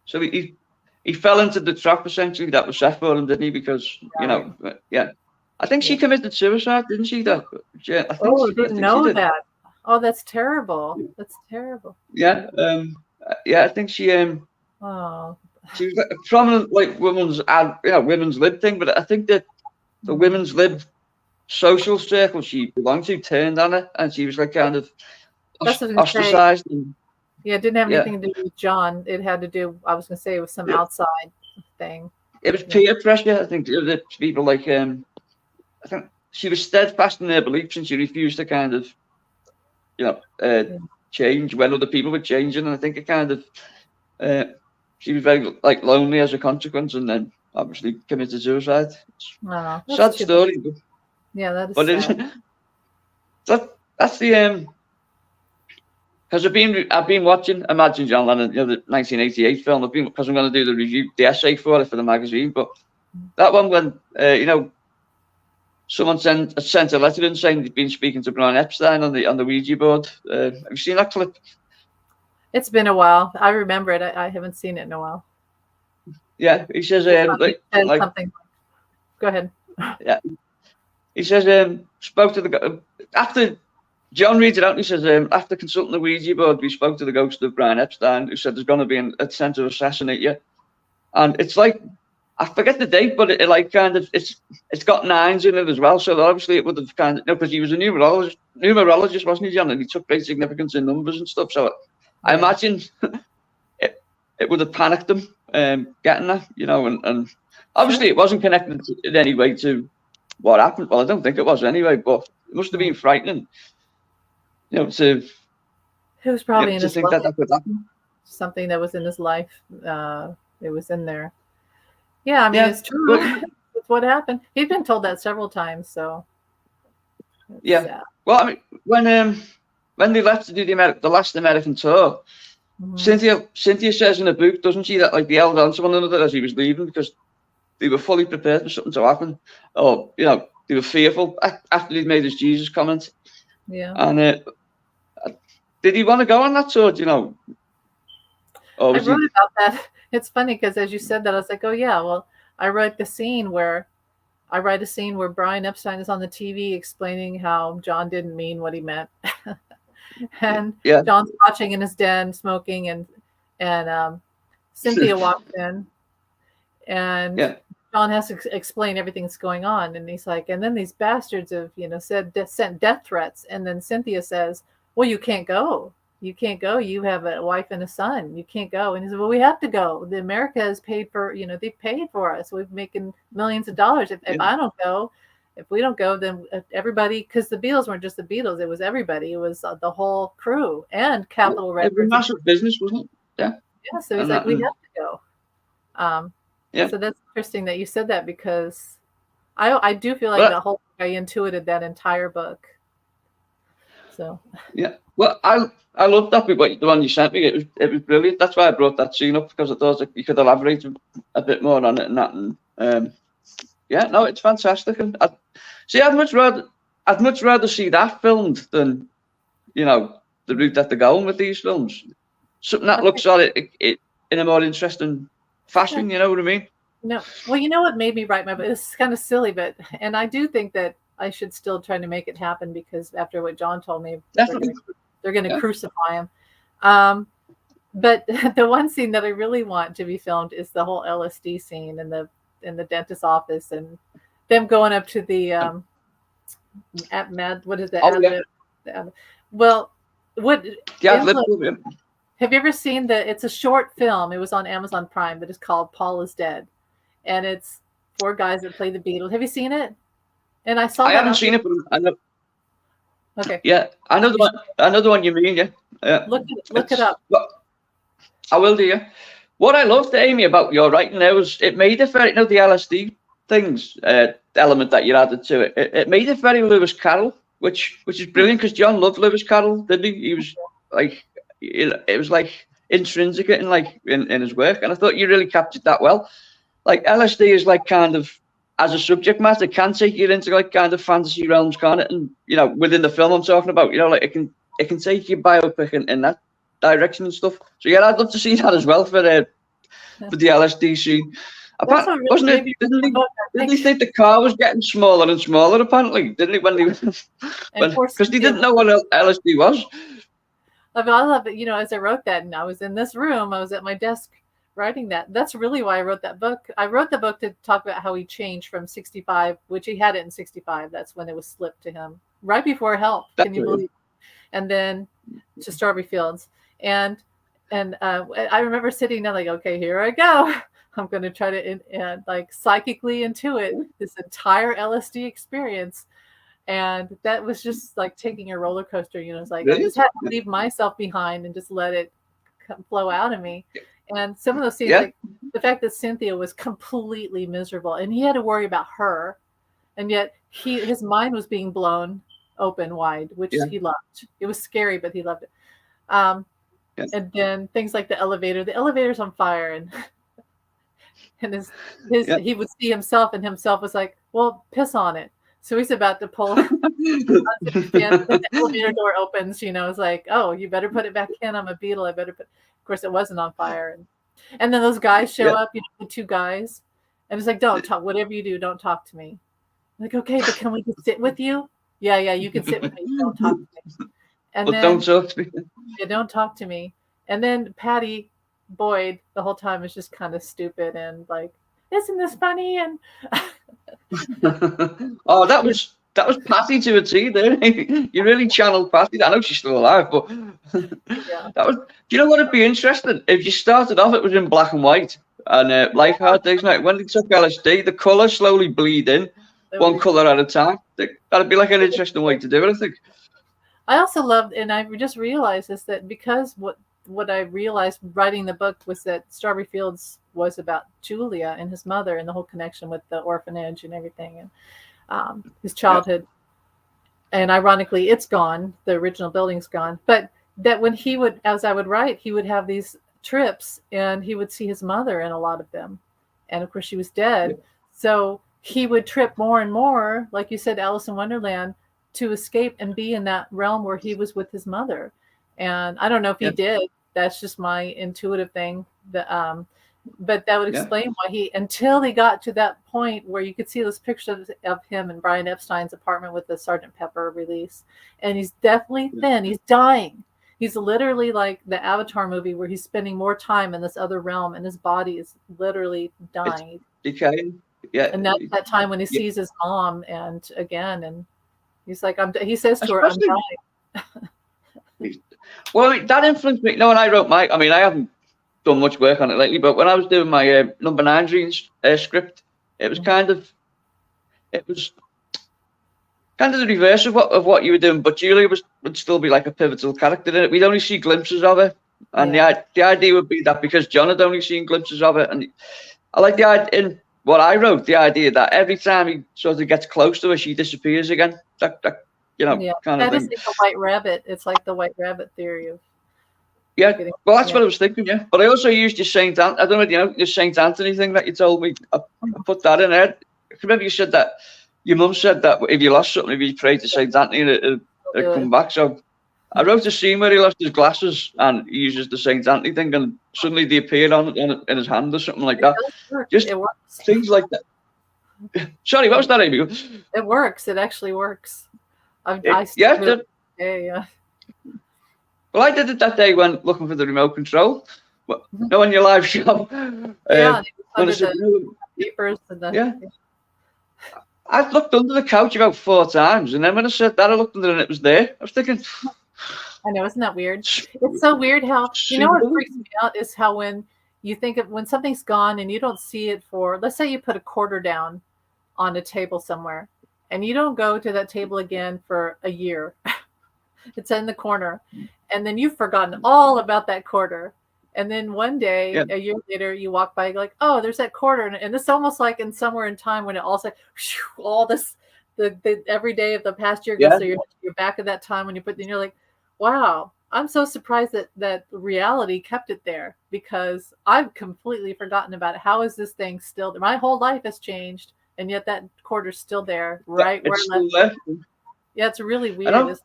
B: So he fell into the trap essentially that was set for him, didn't he? Because I think she committed suicide, didn't she? I
A: didn't know that. Oh, that's terrible. That's terrible.
B: Yeah, I think she she was a prominent women's lib thing, but I think that the women's lib social circle she belonged to turned on her, and she was like kind of ostracized.
A: It didn't have anything to do with John. It had to do, I was going to say, with some outside thing.
B: It was peer pressure. I think the people like I think she was steadfast in her beliefs, and she refused to kind of, change when other people were changing. And I think it kind of, she was very lonely as a consequence, and then obviously committed suicide. Sad story.
A: Yeah, that is.
B: But that's the because I've been watching Imagine John Lennon, the 1988 film. Because I'm going to do the essay for it for the magazine. But that one when someone sent a letter in saying they'd been speaking to Brian Epstein on the Ouija board. Have you seen that clip?
A: It's been a while. I remember it. I haven't seen it in a while.
B: Yeah, he says
A: something. Go ahead.
B: Yeah, he says spoke to the after John reads it out. And he says after consulting the Ouija board, we spoke to the ghost of Brian Epstein, who said there's going to be an attempt to assassinate you, and it's like. I forget the date, but it's got 9s in it as well. So obviously it would have kind of because he was a numerologist, wasn't he, John? And he took great significance in numbers and stuff. So I imagine it would have panicked him getting that, and obviously it wasn't connected in any way to what happened. Well, I don't think it was anyway, but it must have been frightening. It
A: was probably in his life.
B: That could happen.
A: Something that was in his life. It was in there. Yeah, I mean,
B: Yeah.
A: it's true.
B: Well,
A: It's what happened. He'd been told that several times, so it's
B: yeah.
A: sad.
B: Well, I mean, when they left to do the last American tour,
A: Mhm.
B: Cynthia says in the book, doesn't she, that like they held on to one another as he was leaving because they were fully prepared for something to happen, or they were fearful after he'd made his Jesus comment.
A: Yeah.
B: And did he want to go on that tour? Do you know? Or
A: I
B: was
A: wrote
B: he?
A: about that. It's funny because as you said that, I was like, oh yeah, well, I write a scene where Brian Epstein is on the TV explaining how John didn't mean what he meant, and
B: Yeah.
A: John's watching in his den smoking, and Cynthia walks in, and
B: Yeah.
A: John has to explain everything that's going on, and he's like, and then these bastards have sent death threats, and then Cynthia says, well, you can't go. You can't go. You have a wife and a son. You can't go. And he said, well, we have to go. The America has paid for, they've paid for us. We've making millions of dollars. If I don't go, if we don't go, then everybody, because the Beatles weren't just the Beatles. It was everybody. It was the whole crew and Capitol
B: It was
A: Records.
B: massive business, wasn't it? Yeah.
A: Yeah. So he's like, we have to go.
B: Yeah.
A: So that's interesting that you said that because I do feel like the whole I intuited that entire book. So
B: yeah. Well, I loved that book, the one you sent me. It was brilliant. That's why I brought that scene up because I thought you could elaborate a bit more on it and that. And yeah, no, it's fantastic. And I'd much rather see that filmed than the route that they're going with these films. Something that looks at it in a more interesting fashion. You know what I mean?
A: No. Well, you know what made me write my book? It's kind of silly, and I do think that I should still try to make it happen because after what John told me, they're going to crucify him. But the one scene that I really want to be filmed is the whole LSD scene in the dentist's office and them going up to the what is that? Well, what?
B: Yeah.
A: Have you ever seen it's a short film? It was on Amazon Prime that is called Paul is Dead, and it's 4 guys that play the Beatles. Have you seen it? And I
B: haven't seen it, but I know.
A: Okay.
B: Yeah, I know the one you mean. Yeah.
A: Look it up.
B: I will do. Yeah. What I loved, Amy, about your writing there was it made it very, the LSD things element that you added to it. It made it very Lewis Carroll, which is brilliant because John loved Lewis Carroll, didn't he? He was like, it was like intrinsic in his work, and I thought you really captured that well. Like LSD is like kind of, as a subject matter, can take you into like kind of fantasy realms, can't it? And within the film I'm talking about, like it can take you biopic in that direction and stuff. So yeah, I'd love to see that as well for the LSD scene. Apparently, wasn't it? Didn't he think the car was getting smaller and smaller? Apparently, didn't he? Because he didn't know what LSD was.
A: I love it. As I wrote that, and I was in this room, I was at my desk writing that. That's really why I wrote that book. I wrote the book to talk about how he changed from 65, which he had it in 65. That's when it was slipped to him right before Help. Can you believe? And then to Strawberry Fields. And I remember sitting there like, okay, here I go. I'm going to try to like psychically intuit this entire LSD experience. And that was just like taking a roller coaster. It's like I just had to leave myself behind and just let it flow out of me. And some of those scenes, like the fact that Cynthia was completely miserable and he had to worry about her. And yet his mind was being blown open wide, which he loved. It was scary, but he loved it. And then things like the elevator's on fire, and he would see himself, and himself was like, well, piss on it. So he's about to pull the elevator door opens, it's like, oh, you better put it back in. I'm a Beatle. I better put. Of course, it wasn't on fire, and then those guys show up, the 2 guys, and it's like, don't talk. Whatever you do, don't talk to me. I'm like, okay, but can we just sit with you? Yeah, you can sit with me. Don't talk to me. And then,
B: don't talk to me.
A: Yeah, don't talk to me. And then Patty Boyd the whole time is just kind of stupid and like, isn't this funny? And
B: oh, that was Patty to a T there. You really channeled Patty. I know she's still alive, but that was. Do you know what would be interesting? If you started off, it was in black and white, and like Hard Day's Night, when they took LSD, the colour slowly bleed in, one colour at a time. That'd be like an interesting way to do it, I think.
A: I also loved, and I just realized this, that because what I realized writing the book was that Strawberry Fields was about Julia and his mother and the whole connection with the orphanage and everything, and his childhood. And ironically, it's gone. The original building's gone. But that when he would, as I would write, he would have these trips and he would see his mother in a lot of them. And of course, she was dead. Yeah. So he would trip more and more, like you said, Alice in Wonderland, to escape and be in that realm where he was with his mother. And I don't know if he did. That's just my intuitive thing. But that would explain why until he got to that point where you could see those pictures of him in Brian Epstein's apartment with the Sgt. Pepper release. And he's definitely thin. He's dying. He's literally like the Avatar movie where he's spending more time in this other realm and his body is literally dying.
B: It's decaying. Yeah.
A: And that's that time when he sees his mom and he's like, he says to her, I'm dying.
B: Well, that influenced me. When I wrote I haven't done much work on it lately, but when I was doing my Number 9 Dreams script, it was kind of the reverse of what you were doing. But Julia would still be like a pivotal character in it. We'd only see glimpses of her, and the idea would be that because John had only seen glimpses of it, and I like the idea in what I wrote, the idea that every time he sort of gets close to her, she disappears again. That kind of
A: thing.
B: That
A: is like the White Rabbit. It's like the White Rabbit theory of.
B: Yeah, well, that's what I was thinking, But I also used your St. I don't know, your St. Anthony thing that you told me. I put that in there. I remember you said that, your mum said that if you lost something, if you prayed to St. Anthony, it'd come back. So I wrote a scene where he lost his glasses and he uses the St. Anthony thing and suddenly they appeared in his hand or something like that. Just
A: it works.
B: Things like that. Sorry, what was that, Amy?
A: It works. It actually works.
B: Yeah. Well, I did it that day when looking for the remote control. Well, on your live show.
A: The papers and
B: I looked under the couch about 4 times, and then when I said that, I looked under and it was there. I was thinking.
A: I know, isn't that weird? It's so weird how what freaks me out is how when you think of when something's gone and you don't see it for, let's say you put a quarter down on a table somewhere, and you don't go to that table again for a year. It's in the corner. And then you've forgotten all about that quarter. And then one day, a year later, you walk by like, oh, there's that quarter. And it's almost like in somewhere in time when it also, all this, the every day of the past year goes. So you're back at that time when you're like, wow, I'm so surprised that reality kept it there because I've completely forgotten about it. How is this thing still there? My whole life has changed. And yet that quarter's still there, right?
B: It's still there.
A: Yeah, it's really weird.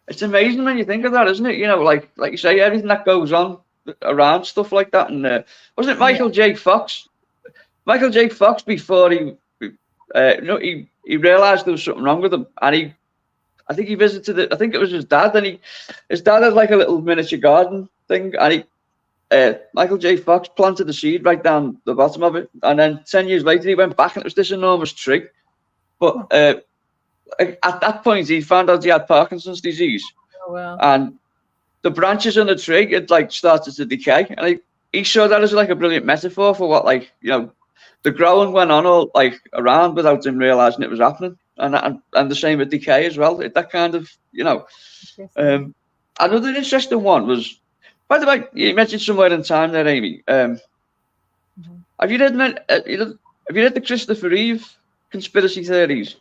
B: It's amazing when you think of that, isn't it? Like you say, everything that goes on around stuff like that. And wasn't it Michael J. Fox? Michael J. Fox, before he realized there was something wrong with him, and I think he visited it. I think it was his dad, and his dad had like a little miniature garden thing, and Michael J. Fox planted the seed right down the bottom of it, and then 10 years later he went back and it was this enormous tree. But at that point, he found out he had Parkinson's disease.
A: Oh, wow.
B: And the branches on the tree had like started to decay. And he saw that as like a brilliant metaphor for what, like, the growing went on all like around without him realizing it was happening. And the same with decay as well. That kind of, another interesting one was, by the way, you mentioned Somewhere in Time there, Amy. Have you read the Christopher Reeve conspiracy theories?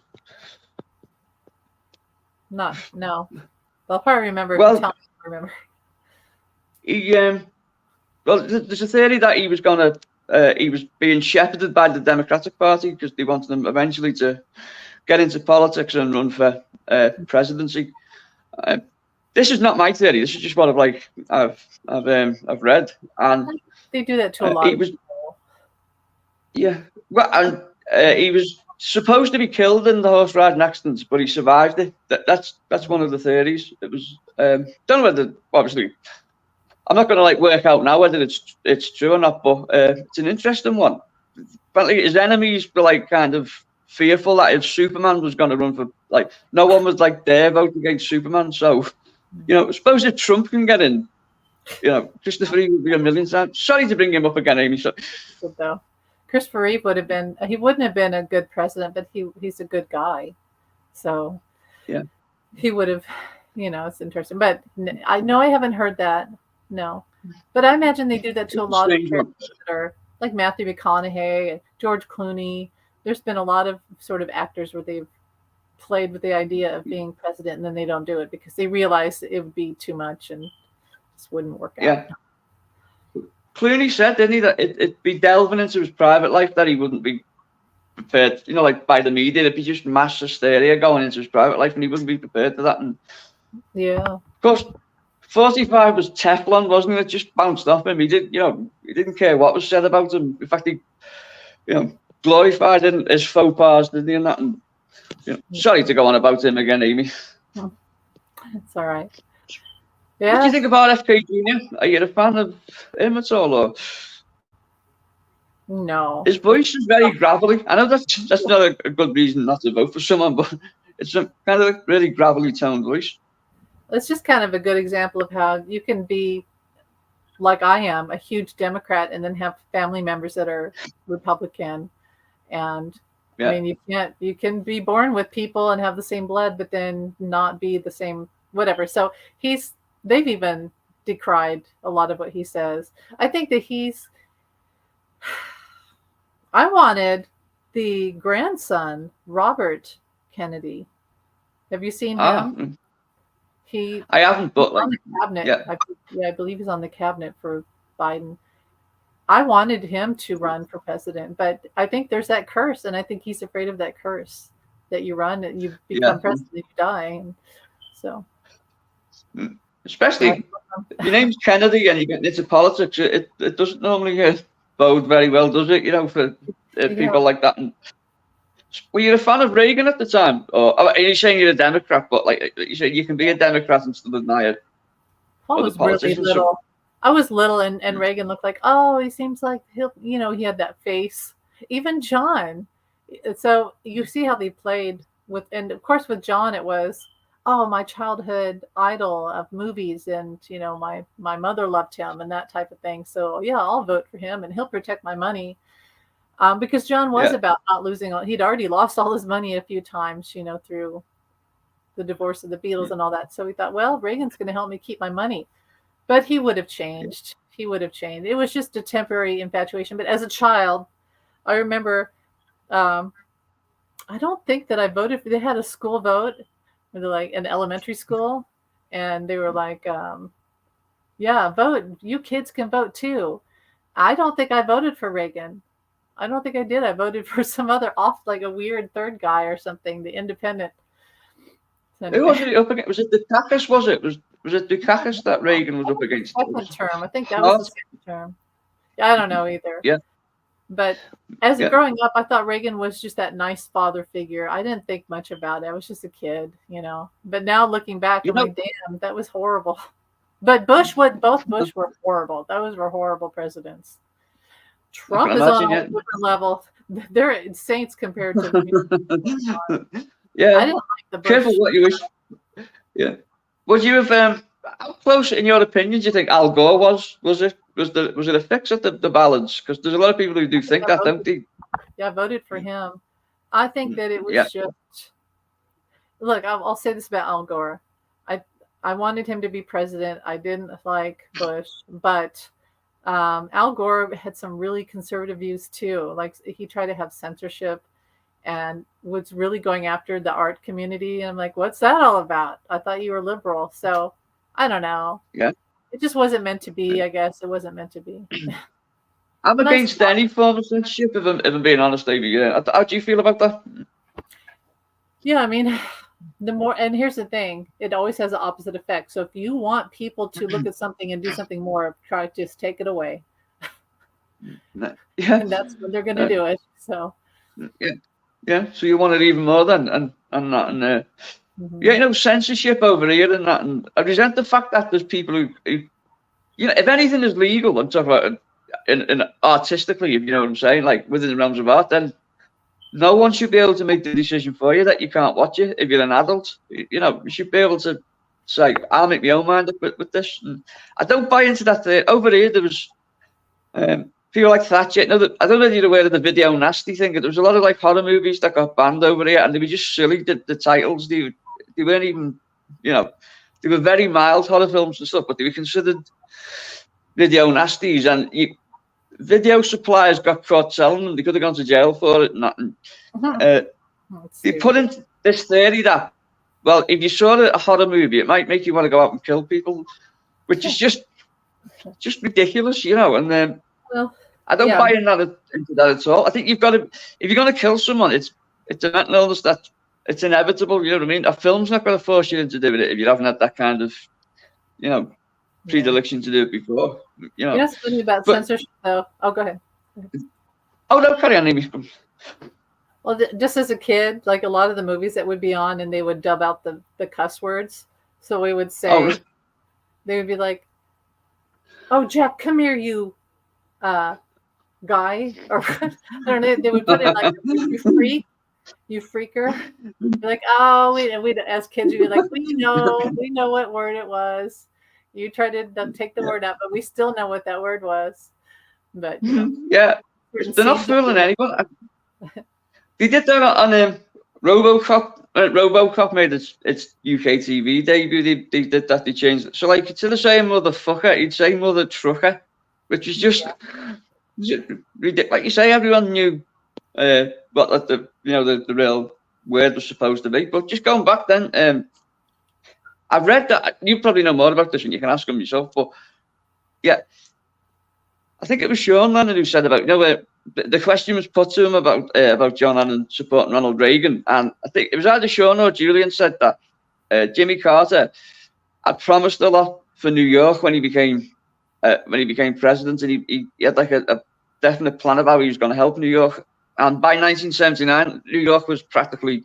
A: No. I'll probably remember.
B: Well,
A: tell me if I remember.
B: There's a theory that he was being shepherded by the Democratic Party because they wanted him eventually to get into politics and run for presidency. This is not my theory. This is just what I've read, and
A: they do that to a lot of people.
B: Yeah, well, and he was supposed to be killed in the horse riding accident, but he survived it. That's one of the theories. It was don't know whether, obviously, I'm not going to work out now whether it's true or not, but it's an interesting one. Apparently, his enemies were kind of fearful that if Superman was going to run for no one was dare vote against Superman. So, suppose if Trump can get in, Christopher Reeve would be a million times. Sorry to bring him up again, Amy.
A: Though. Christopher Reeve he wouldn't have been a good president, but he's a good guy. So he would have, it's interesting. But I know I haven't heard that. No. But I imagine they do that to a lot of
B: Strange one.
A: characters that are like Matthew McConaughey and George Clooney. There's been a lot of sort of actors where they've played with the idea of being president and then they don't do it because they realize it would be too much and this wouldn't work out.
B: Yeah. Clooney said, didn't he, that it'd be delving into his private life that he wouldn't be prepared, you know, like by the media. It'd be just mass hysteria going into his private life and he wouldn't be prepared for that. And
A: Yeah.
B: of course, 45 was Teflon, wasn't it? It just bounced off him. He didn't care what was said about him. In fact, he, glorified his faux pas, didn't he? And that. And, sorry to go on about him again, Amy.
A: It's all right.
B: What do
A: Yeah.
B: you think about FK Jr.? Are you a fan of him at all? Or
A: No.
B: his voice is very gravelly. I know that's not a good reason not to vote for someone, but it's a kind of a really gravelly toned voice.
A: It's just kind of a good example of how you can be, like I am, a huge Democrat and then have family members that are Republican. And
B: Yeah.
A: I mean, you can be born with people and have the same blood, but then not be the same, whatever. So they've even decried a lot of what he says. I think that I wanted the grandson, Robert Kennedy. Have you seen him?
B: I haven't, but
A: on the cabinet.
B: yeah.
A: I believe he's on the cabinet for Biden. I wanted him to run for president, but I think there's that curse, and I think he's afraid of that curse that you run and you become president, you die. And so,
B: especially your name's Kennedy and you get into politics, it doesn't normally bode very well, does it? For people like that. And were you a fan of Reagan at the time? Or are you saying you're a Democrat? But like you said, you can be a Democrat and still admire.
A: I was really little. I was little, and Reagan looked like, oh, he seems like he had that face. Even John. So you see how they played with, and of course with John it was, oh, my childhood idol of movies, and my mother loved him and that type of thing. So yeah, I'll vote for him, and he'll protect my money. Because John was about not losing all. He'd already lost all his money a few times, through the divorce of the Beatles and all that. So we thought, well, Reagan's going to help me keep my money. But he would have changed. He would have changed. It was just a temporary infatuation. But as a child, I remember, I don't think that I voted for, they had a school vote, like an elementary school. And they were like, yeah, vote. You kids can vote too. I don't think I voted for Reagan. I don't think I did. I voted for some other like a weird third guy or something, the independent. So anyway.
B: Who was it up against? Was it Dukakis? Was it Dukakis that Reagan was up against?
A: Second term. I think that was the second term. I don't know either.
B: Yeah.
A: But as growing up, I thought Reagan was just that nice father figure. I didn't think much about it. I was just a kid, But now looking back, I'm like, damn, that was horrible. But both Bush were horrible. Those were horrible presidents. Trump is on a different level. They're saints compared to the
B: Yeah.
A: I didn't like the Bush.
B: Careful what you wish. Yeah. Would you have how close, in your opinion, do you think Al Gore was? Was it a fix at the balance? Because there's a lot of people who do think that, don't they?
A: Yeah, I voted for him. I think that it was just. Look, I'll say this about Al Gore. I wanted him to be president. I didn't like Bush, but Al Gore had some really conservative views too. Like he tried to have censorship and was really going after the art community. And I'm like, what's that all about? I thought you were liberal. So I don't know.
B: Yeah.
A: It just wasn't meant to be, I guess. It wasn't meant to be.
B: I'm against any form of censorship, if I'm being honest, Amy. Yeah. How do you feel about that?
A: Yeah, I mean, the more, and here's the thing, it always has the opposite effect. So if you want people to look at something and do something more, try to just take it away.
B: Yeah.
A: And that's when they're going to do it. So.
B: Yeah. So you want it even more then, and censorship over here and that, and I resent the fact that there's people who if anything is legal, I'm talking about in artistically, if you know what I'm saying, like within the realms of art, then no one should be able to make the decision for you that you can't watch it if you're an adult. You should be able to say, I'll make my own mind up with this. And I don't buy into that. Over here, there was people like Thatcher. I don't know if you're aware of the Video Nasty thing. There was a lot of like horror movies that got banned over here, and they were just silly. The titles, they weren't even, they were very mild horror films and stuff, but they were considered video nasties, and video suppliers got caught selling them. They could have gone to jail for it. Nothing. They put in this theory that, well, if you saw a horror movie, it might make you want to go out and kill people, which is just ridiculous, you know. And
A: Well,
B: I don't
A: yeah.
B: buy into that at all. I think you've got to, if you're going to kill someone, it's a mental illness that it's inevitable. You know what I mean? A film's not going to force you into doing it if you haven't had that kind of, you know, predilection to do it before. You know.
A: You know what's funny about censorship, though? Oh, go ahead.
B: Oh no, carry on, Amy.
A: Well, just as a kid, like a lot of the movies that would be on, and they would dub out the cuss words. So we would say, they would be like, "Oh, Jack, come here, you guy," or I don't know. They would put it like, "You freak, you freaker." Be like, "Oh, we'd as kids, we'd be like, we know what word it was. You tried to take the word out, but we still know what that word was." But you know,
B: yeah, they're not fooling anyone. They did that on RoboCop. RoboCop made its UK TV debut. They did that. They changed it. So like instead of saying motherfucker, he'd say mother trucker, which is just ridiculous. Like you say, everyone knew what the real word was supposed to be. But just going back then, I've read that. You probably know more about this, and you can ask them yourself. But yeah, I think it was Sean Lennon who said about the question was put to him about John Lennon supporting Ronald Reagan, and I think it was either Sean or Julian said that Jimmy Carter had promised a lot for New York when he became president, and he had like a definite plan of how he was going to help New York. And by 1979, New York was practically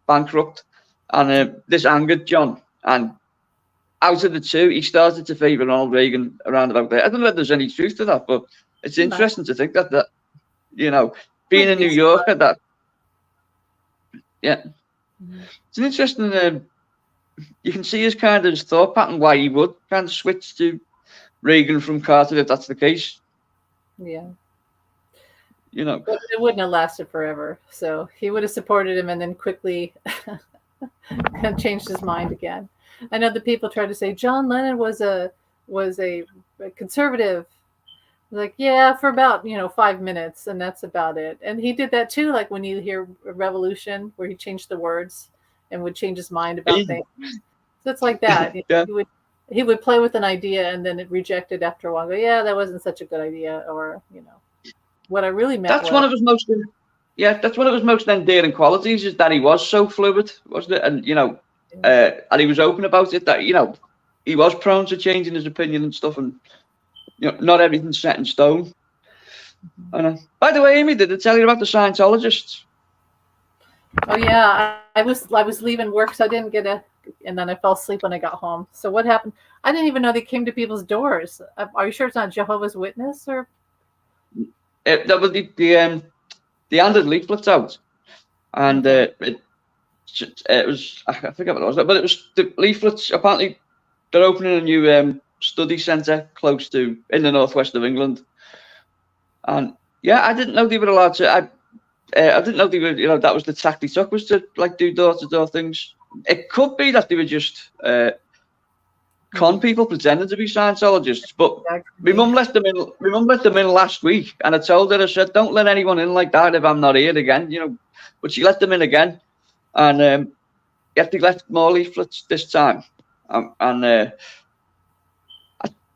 B: bankrupt, and this angered John. And out of the two, he started to favour Ronald Reagan around about there. I don't know if there's any truth to that, but it's interesting to think that you know, being a New Yorker, that it's an interesting. You can see his kind of thought pattern why he would kind of switch to Reagan from Carter if that's the case.
A: Yeah.
B: You know,
A: but it wouldn't have lasted forever. So he would have supported him and then quickly changed his mind again. I know the people try to say John Lennon was a conservative. Like, yeah, for about 5 minutes, and that's about it. And he did that too. Like when you hear Revolution, where he changed the words and would change his mind about things. So it's like that.
B: Yeah.
A: He would play with an idea and then it rejected after a while. Go, yeah, that wasn't such a good idea, or what I really meant.
B: That's one of his most. That's one of his most endearing qualities is that he was so fluid, wasn't it? And and he was open about it. That he was prone to changing his opinion and stuff, and not everything's set in stone. By the way, Amy, did I tell you about the Scientologists?
A: Oh yeah, I was leaving work, so I didn't get and then I fell asleep when I got home. So what happened? I didn't even know they came to people's doors. Are you sure it's not Jehovah's Witness or?
B: That was the handed leaflets out, and it was, I forget what it was, but it was the leaflets. Apparently, they're opening a new study centre in the northwest of England, and I didn't know they were allowed to. I didn't know they were. That was the tack they took, was to like do door-to-door things. It could be that they were just con people pretending to be Scientologists, but my mum let them in. My mum let them in last week, and I told her, I said, "Don't let anyone in like that if I'm not here again." But she let them in again, and they left more leaflets this time, and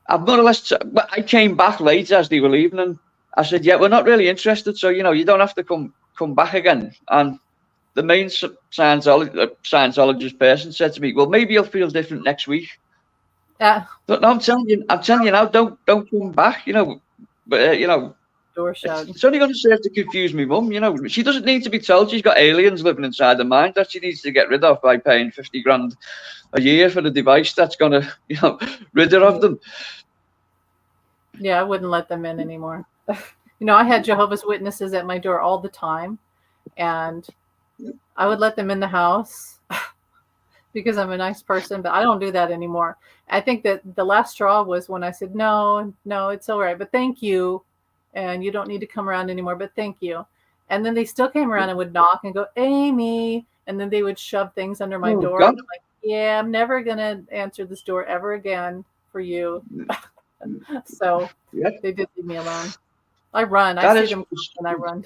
B: I've more or less. I came back late as they were leaving, and I said, "Yeah, we're not really interested, so you don't have to come back again." And the main Scientologist person said to me, "Well, maybe you'll feel different next week." But no, I'm telling you now, don't come back. But
A: door shut.
B: It's only going to serve to confuse me mum. She doesn't need to be told she's got aliens living inside her mind that she needs to get rid of by paying 50 grand a year for the device that's going to, rid her of them.
A: Yeah, I wouldn't let them in anymore. I had Jehovah's Witnesses at my door all the time, and I would let them in the house because I'm a nice person, but I don't do that anymore. I think that the last straw was when I said, no, it's all right, but thank you. And you don't need to come around anymore, but thank you. And then they still came around and would knock and go, Amy. And then they would shove things under my door. I'm like, yeah, I'm never going to answer this door ever again for you. So
B: Yeah.
A: they did leave me alone. I run.
B: That
A: I
B: is
A: see them and I run.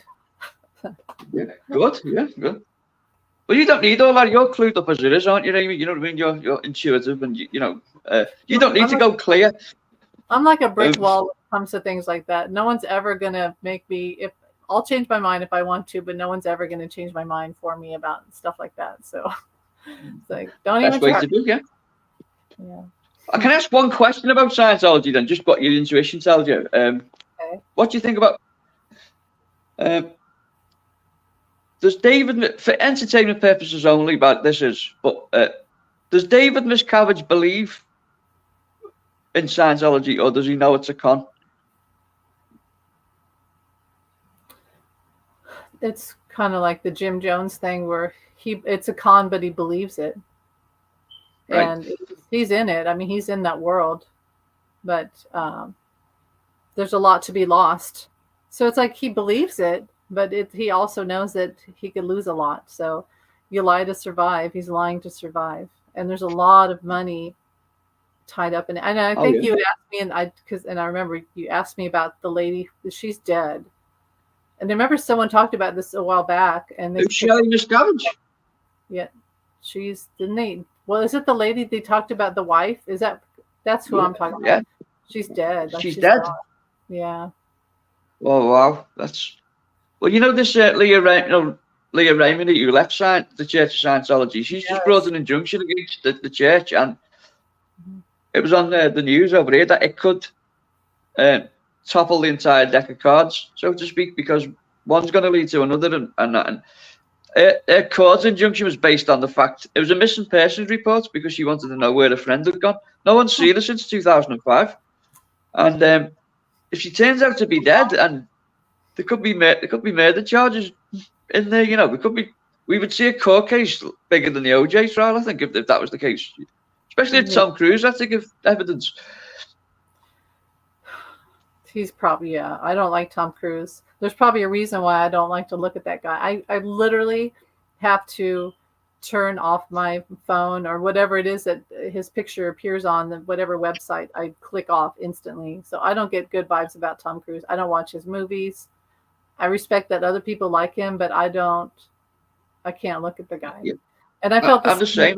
B: yeah, good. Yeah, good. Well, you don't need all that. You're clued up as it is, aren't you, Amy? You know what I mean? You're intuitive, and you know, you don't need to go clear.
A: I'm like a brick
B: Um,
A: wall when it comes to things like that. No one's ever gonna make me. If I'll change my mind if I want to, but no one's ever gonna change my mind for me about stuff like that. So it's like, don't
B: Best
A: even
B: way
A: try.
B: to do, yeah.
A: Yeah.
B: I can ask one question about Scientology then, just what your intuition tells you.
A: Okay.
B: What do you think about? Does David, for entertainment purposes only, but does David Miscavige believe in Scientology, or does he know it's a con?
A: It's kind of like the Jim Jones thing where it's a con, but he believes it.
B: Right.
A: And he's in it. I mean, he's in that world, but there's a lot to be lost. So it's like he believes it, but he also knows that he could lose a lot. So you lie to survive. He's lying to survive, and there's a lot of money tied up in it. And I think you asked me, and I remember you asked me about the lady. She's dead, and I remember someone talked about this a while back. And
B: Who's Shelley Miscavige?
A: Yeah, well, is it the lady they talked about, the wife? That's who I'm talking about? She's dead.
B: She's dead.
A: Gone. Yeah.
B: Oh wow, well, you know this Leah Raymond who left the Church of Scientology. She's just brought an injunction against the church, and it was on the news over here that it could topple the entire deck of cards, so to speak, because one's going to lead to another, and her court's injunction was based on the fact it was a missing persons report because she wanted to know where a friend had gone. No one's seen her since 2005, and if she turns out to be dead, and there could be murder charges in there, you know, we would see a court case bigger than the OJ trial, I think, if that was the case. Especially if Tom Cruise had to give evidence.
A: He's probably, I don't like Tom Cruise. There's probably a reason why I don't like to look at that guy. I literally have to turn off my phone or whatever it is that his picture appears on, whatever website, I click off instantly. So I don't get good vibes about Tom Cruise. I don't watch his movies. I respect that other people like him, but I can't look at the guy. Yeah. And I felt
B: the same.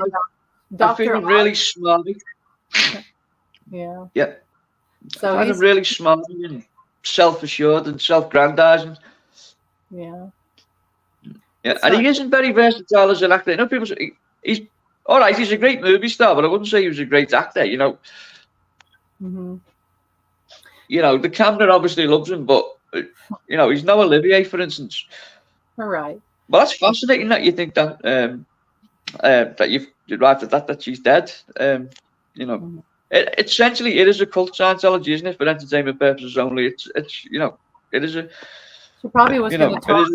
B: I feel really smarmy.
A: Yeah.
B: Yeah.
A: So
B: he's really smarmy and self-assured and self-grandizing.
A: Yeah.
B: Yeah, and he isn't very versatile as an actor. You know, people say he's all right. He's a great movie star, but I wouldn't say he was a great actor. You know.
A: Mm-hmm.
B: You know, the camera obviously loves him, but you know, he's no Olivier, for instance.
A: All right.
B: Well, that's fascinating that you think that that you've arrived at that she's dead. You know, mm-hmm. it is a cult, Scientology, isn't it? For entertainment purposes only. It's you know, it is a.
A: She probably was going to talk.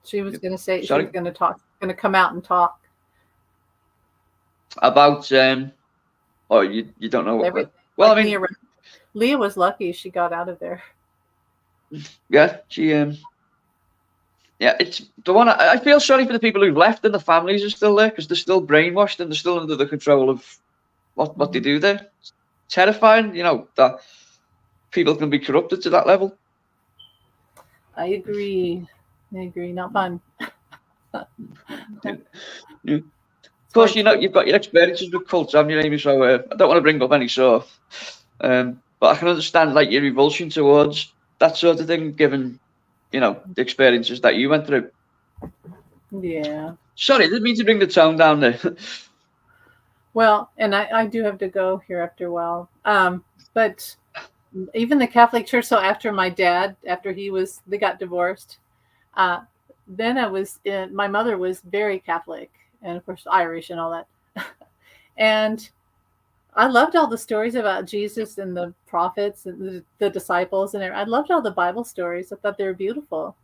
A: She was going to say she was going to talk, going to come out and talk
B: about oh, you don't know what. Well, like, I mean,
A: Leah was lucky she got out of there.
B: Yeah, she yeah, it's the one. I feel sorry for the people who've left and the families are still there because they're still brainwashed and they're still under the control of what they do there. It's terrifying, you know, that people can be corrupted to that level.
A: I agree. Not fun.
B: Yeah. Of course, you know, you've got your experiences with cults, haven't you, Amy? So I don't want to bring up any but I can understand like your revulsion towards that sort of thing, given, you know, the experiences that you went through.
A: Yeah.
B: Sorry, I didn't mean to bring the tone down there.
A: Well, and I do have to go here after a while. But even the Catholic Church, so after my dad, they got divorced, then my mother was very Catholic and of course Irish and all that. And I loved all the stories about Jesus and the prophets and the disciples and I loved all the Bible stories. I thought they were beautiful.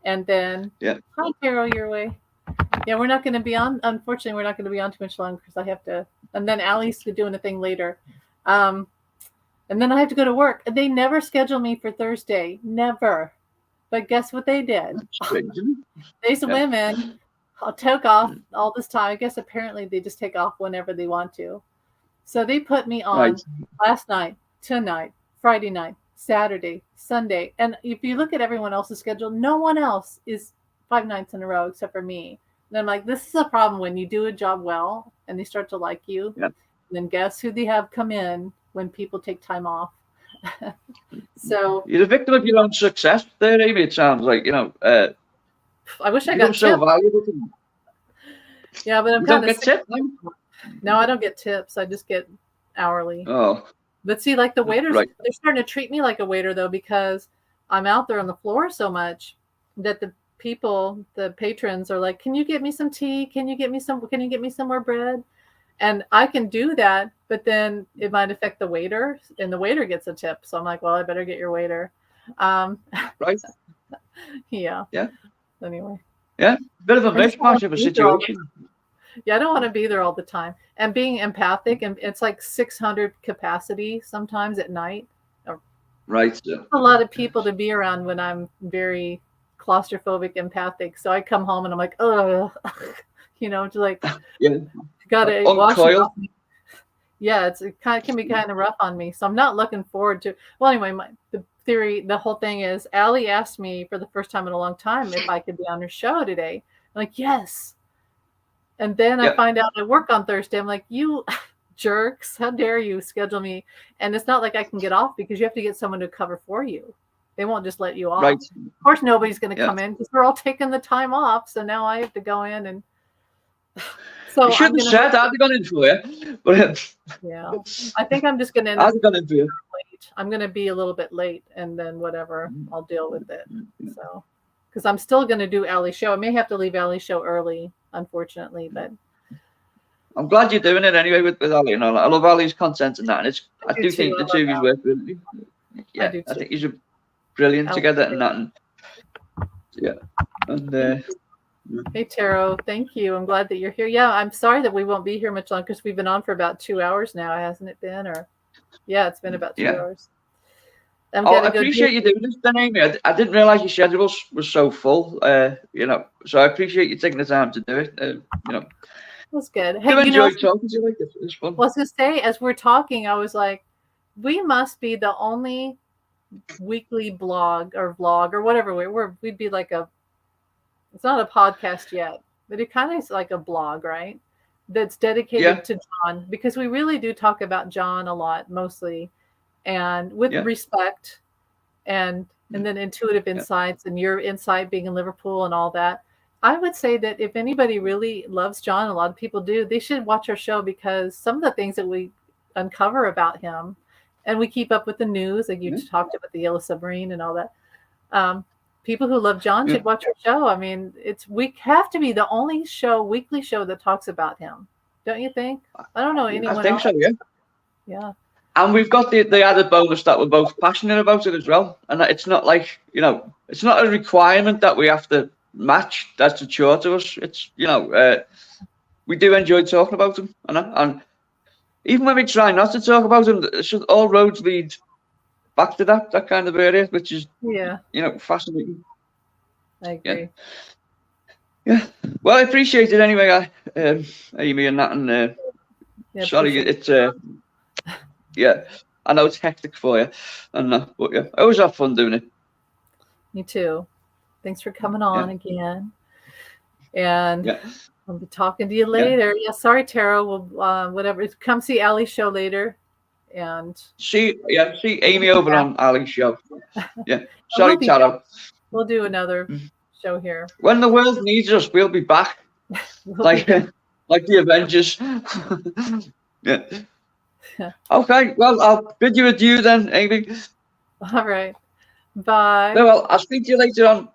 A: And then, hi, Carol, your way. Yeah, we're not going to be on. Unfortunately, we're not going to be on too much longer because I have to. And then Allie's doing a thing later. And then I have to go to work. They never schedule me for Thursday. Never. But guess what they did? These women took off all this time. I guess apparently they just take off whenever they want to. So they put me on
B: Right.
A: last night, tonight, Friday night, Saturday, Sunday. And if you look at everyone else's schedule, no one else is 5 nights in a row except for me. And I'm like, this is a problem when you do a job well and they start to like you.
B: Yeah.
A: Then guess who they have come in when people take time off? So
B: You're a victim of your own success there, Amy. It sounds like,
A: I wish I
B: you
A: got
B: become so
A: tips.
B: valuable to them.
A: Yeah, but I'm
B: You don't
A: kind
B: get
A: of
B: tips, no?
A: no, I don't get tips. I just get hourly.
B: Oh,
A: But see, like the waiters,
B: right.
A: they're starting to treat me like a waiter though, because I'm out there on the floor so much that the people, the patrons are like, can you get me some tea? Can you get me some more bread? And I can do that, but then it might affect the waiter and the waiter gets a tip. So I'm like, well, I better get your waiter.
B: Right.
A: Yeah.
B: Yeah.
A: Anyway.
B: Yeah. Bit of a
A: I just don't
B: mishmash of a
A: want to be there all the
B: situation.
A: Yeah, I don't want to be there all the time. And being empathic, and it's like 600 capacity sometimes at night.
B: Right. So.
A: A lot of people to be around when I'm very claustrophobic, empathic. So I come home and I'm like, oh, just like
B: Yeah.
A: gotta wash it
B: Uncoil.
A: off. Yeah, it can be kind of rough on me. So I'm not looking forward to. Well, anyway, the whole thing is, Allie asked me for the first time in a long time if I could be on her show today. I'm like, yes. And then I find out I work on Thursday. I'm like, you jerks, how dare you schedule me? And it's not like I can get off because you have to get someone to cover for you. They won't just let you off.
B: Right.
A: Of course, nobody's going to come in because we're all taking the time off. So now I have to go in and. So
B: You shouldn't have said I'd have gone in for you. But
A: yeah, I think I'm just going to end
B: I'd
A: up
B: have gone in for you.
A: late. I'm going to be a little bit late, and then whatever, I'll deal with it. So, because I'm still going to do Allie's show. I may have to leave Allie's show early, unfortunately, but.
B: I'm glad you're doing it anyway with Ali and all that. I love Ali's content and that. And I
A: do
B: do
A: too.
B: think
A: I
B: the two of
A: love
B: you work brilliantly. Yeah,
A: do
B: I
A: too.
B: think you're brilliant
A: Ali,
B: together
A: too.
B: and that. And, yeah. And
A: Hey, Taro, thank you. I'm glad that you're here. Yeah, I'm sorry that we won't be here much longer because we've been on for about 2 hours now, hasn't it been? Or yeah, it's been about 2 hours.
B: I appreciate you doing this, then, Amy. I didn't realize your schedule was so full. So I appreciate you taking the time to do it.
A: It was good.
B: I
A: Hey,
B: enjoyed talking to you like this. It was fun.
A: Well, I was going to say, as we're talking, I was like, we must be the only weekly blog or vlog or whatever. We'd be like it's not a podcast yet, but it kind of is like a blog, right? That's dedicated to John, because we really do talk about John a lot, mostly, and with respect and then intuitive insights and your insight being in Liverpool and all that. I would say that if anybody really loves John, a lot of people do, they should watch our show, because some of the things that we uncover about him, and we keep up with the news, like you talked about the Yellow Submarine and all that. People who love John should watch our show. I mean, we have to be the only weekly show that talks about him. Don't you think? I don't know anyone
B: I think
A: else.
B: so, yeah.
A: Yeah.
B: And we've got the added bonus that we're both passionate about it as well. And it's not like, it's not a requirement that we have to match. That's a chore to us. It's, we do enjoy talking about them. And even when we try not to talk about them, all roads lead back to that kind of area, which is, fascinating.
A: I agree.
B: Yeah. Well, I appreciate it anyway, Amy, and that. And sorry, it's I know it's hectic for you, and but yeah, I always have fun doing it.
A: Me too. Thanks for coming on again, and I'll be talking to you later. Yeah, sorry, Tara. We'll whatever. Come see Allie's show later, and
B: see Amy over on Ali's show. Yeah, sorry, Tara.
A: We'll do another show here
B: when the world needs us. We'll be back, like the Avengers. Yeah. Okay, well, I'll bid you adieu then, Amy.
A: All right. Bye.
B: No, well, I'll speak to you later on.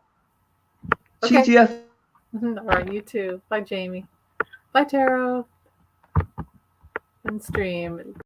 A: Okay.
B: TTF.
A: All right, you too. Bye, Jamie. Bye, Taro. And stream.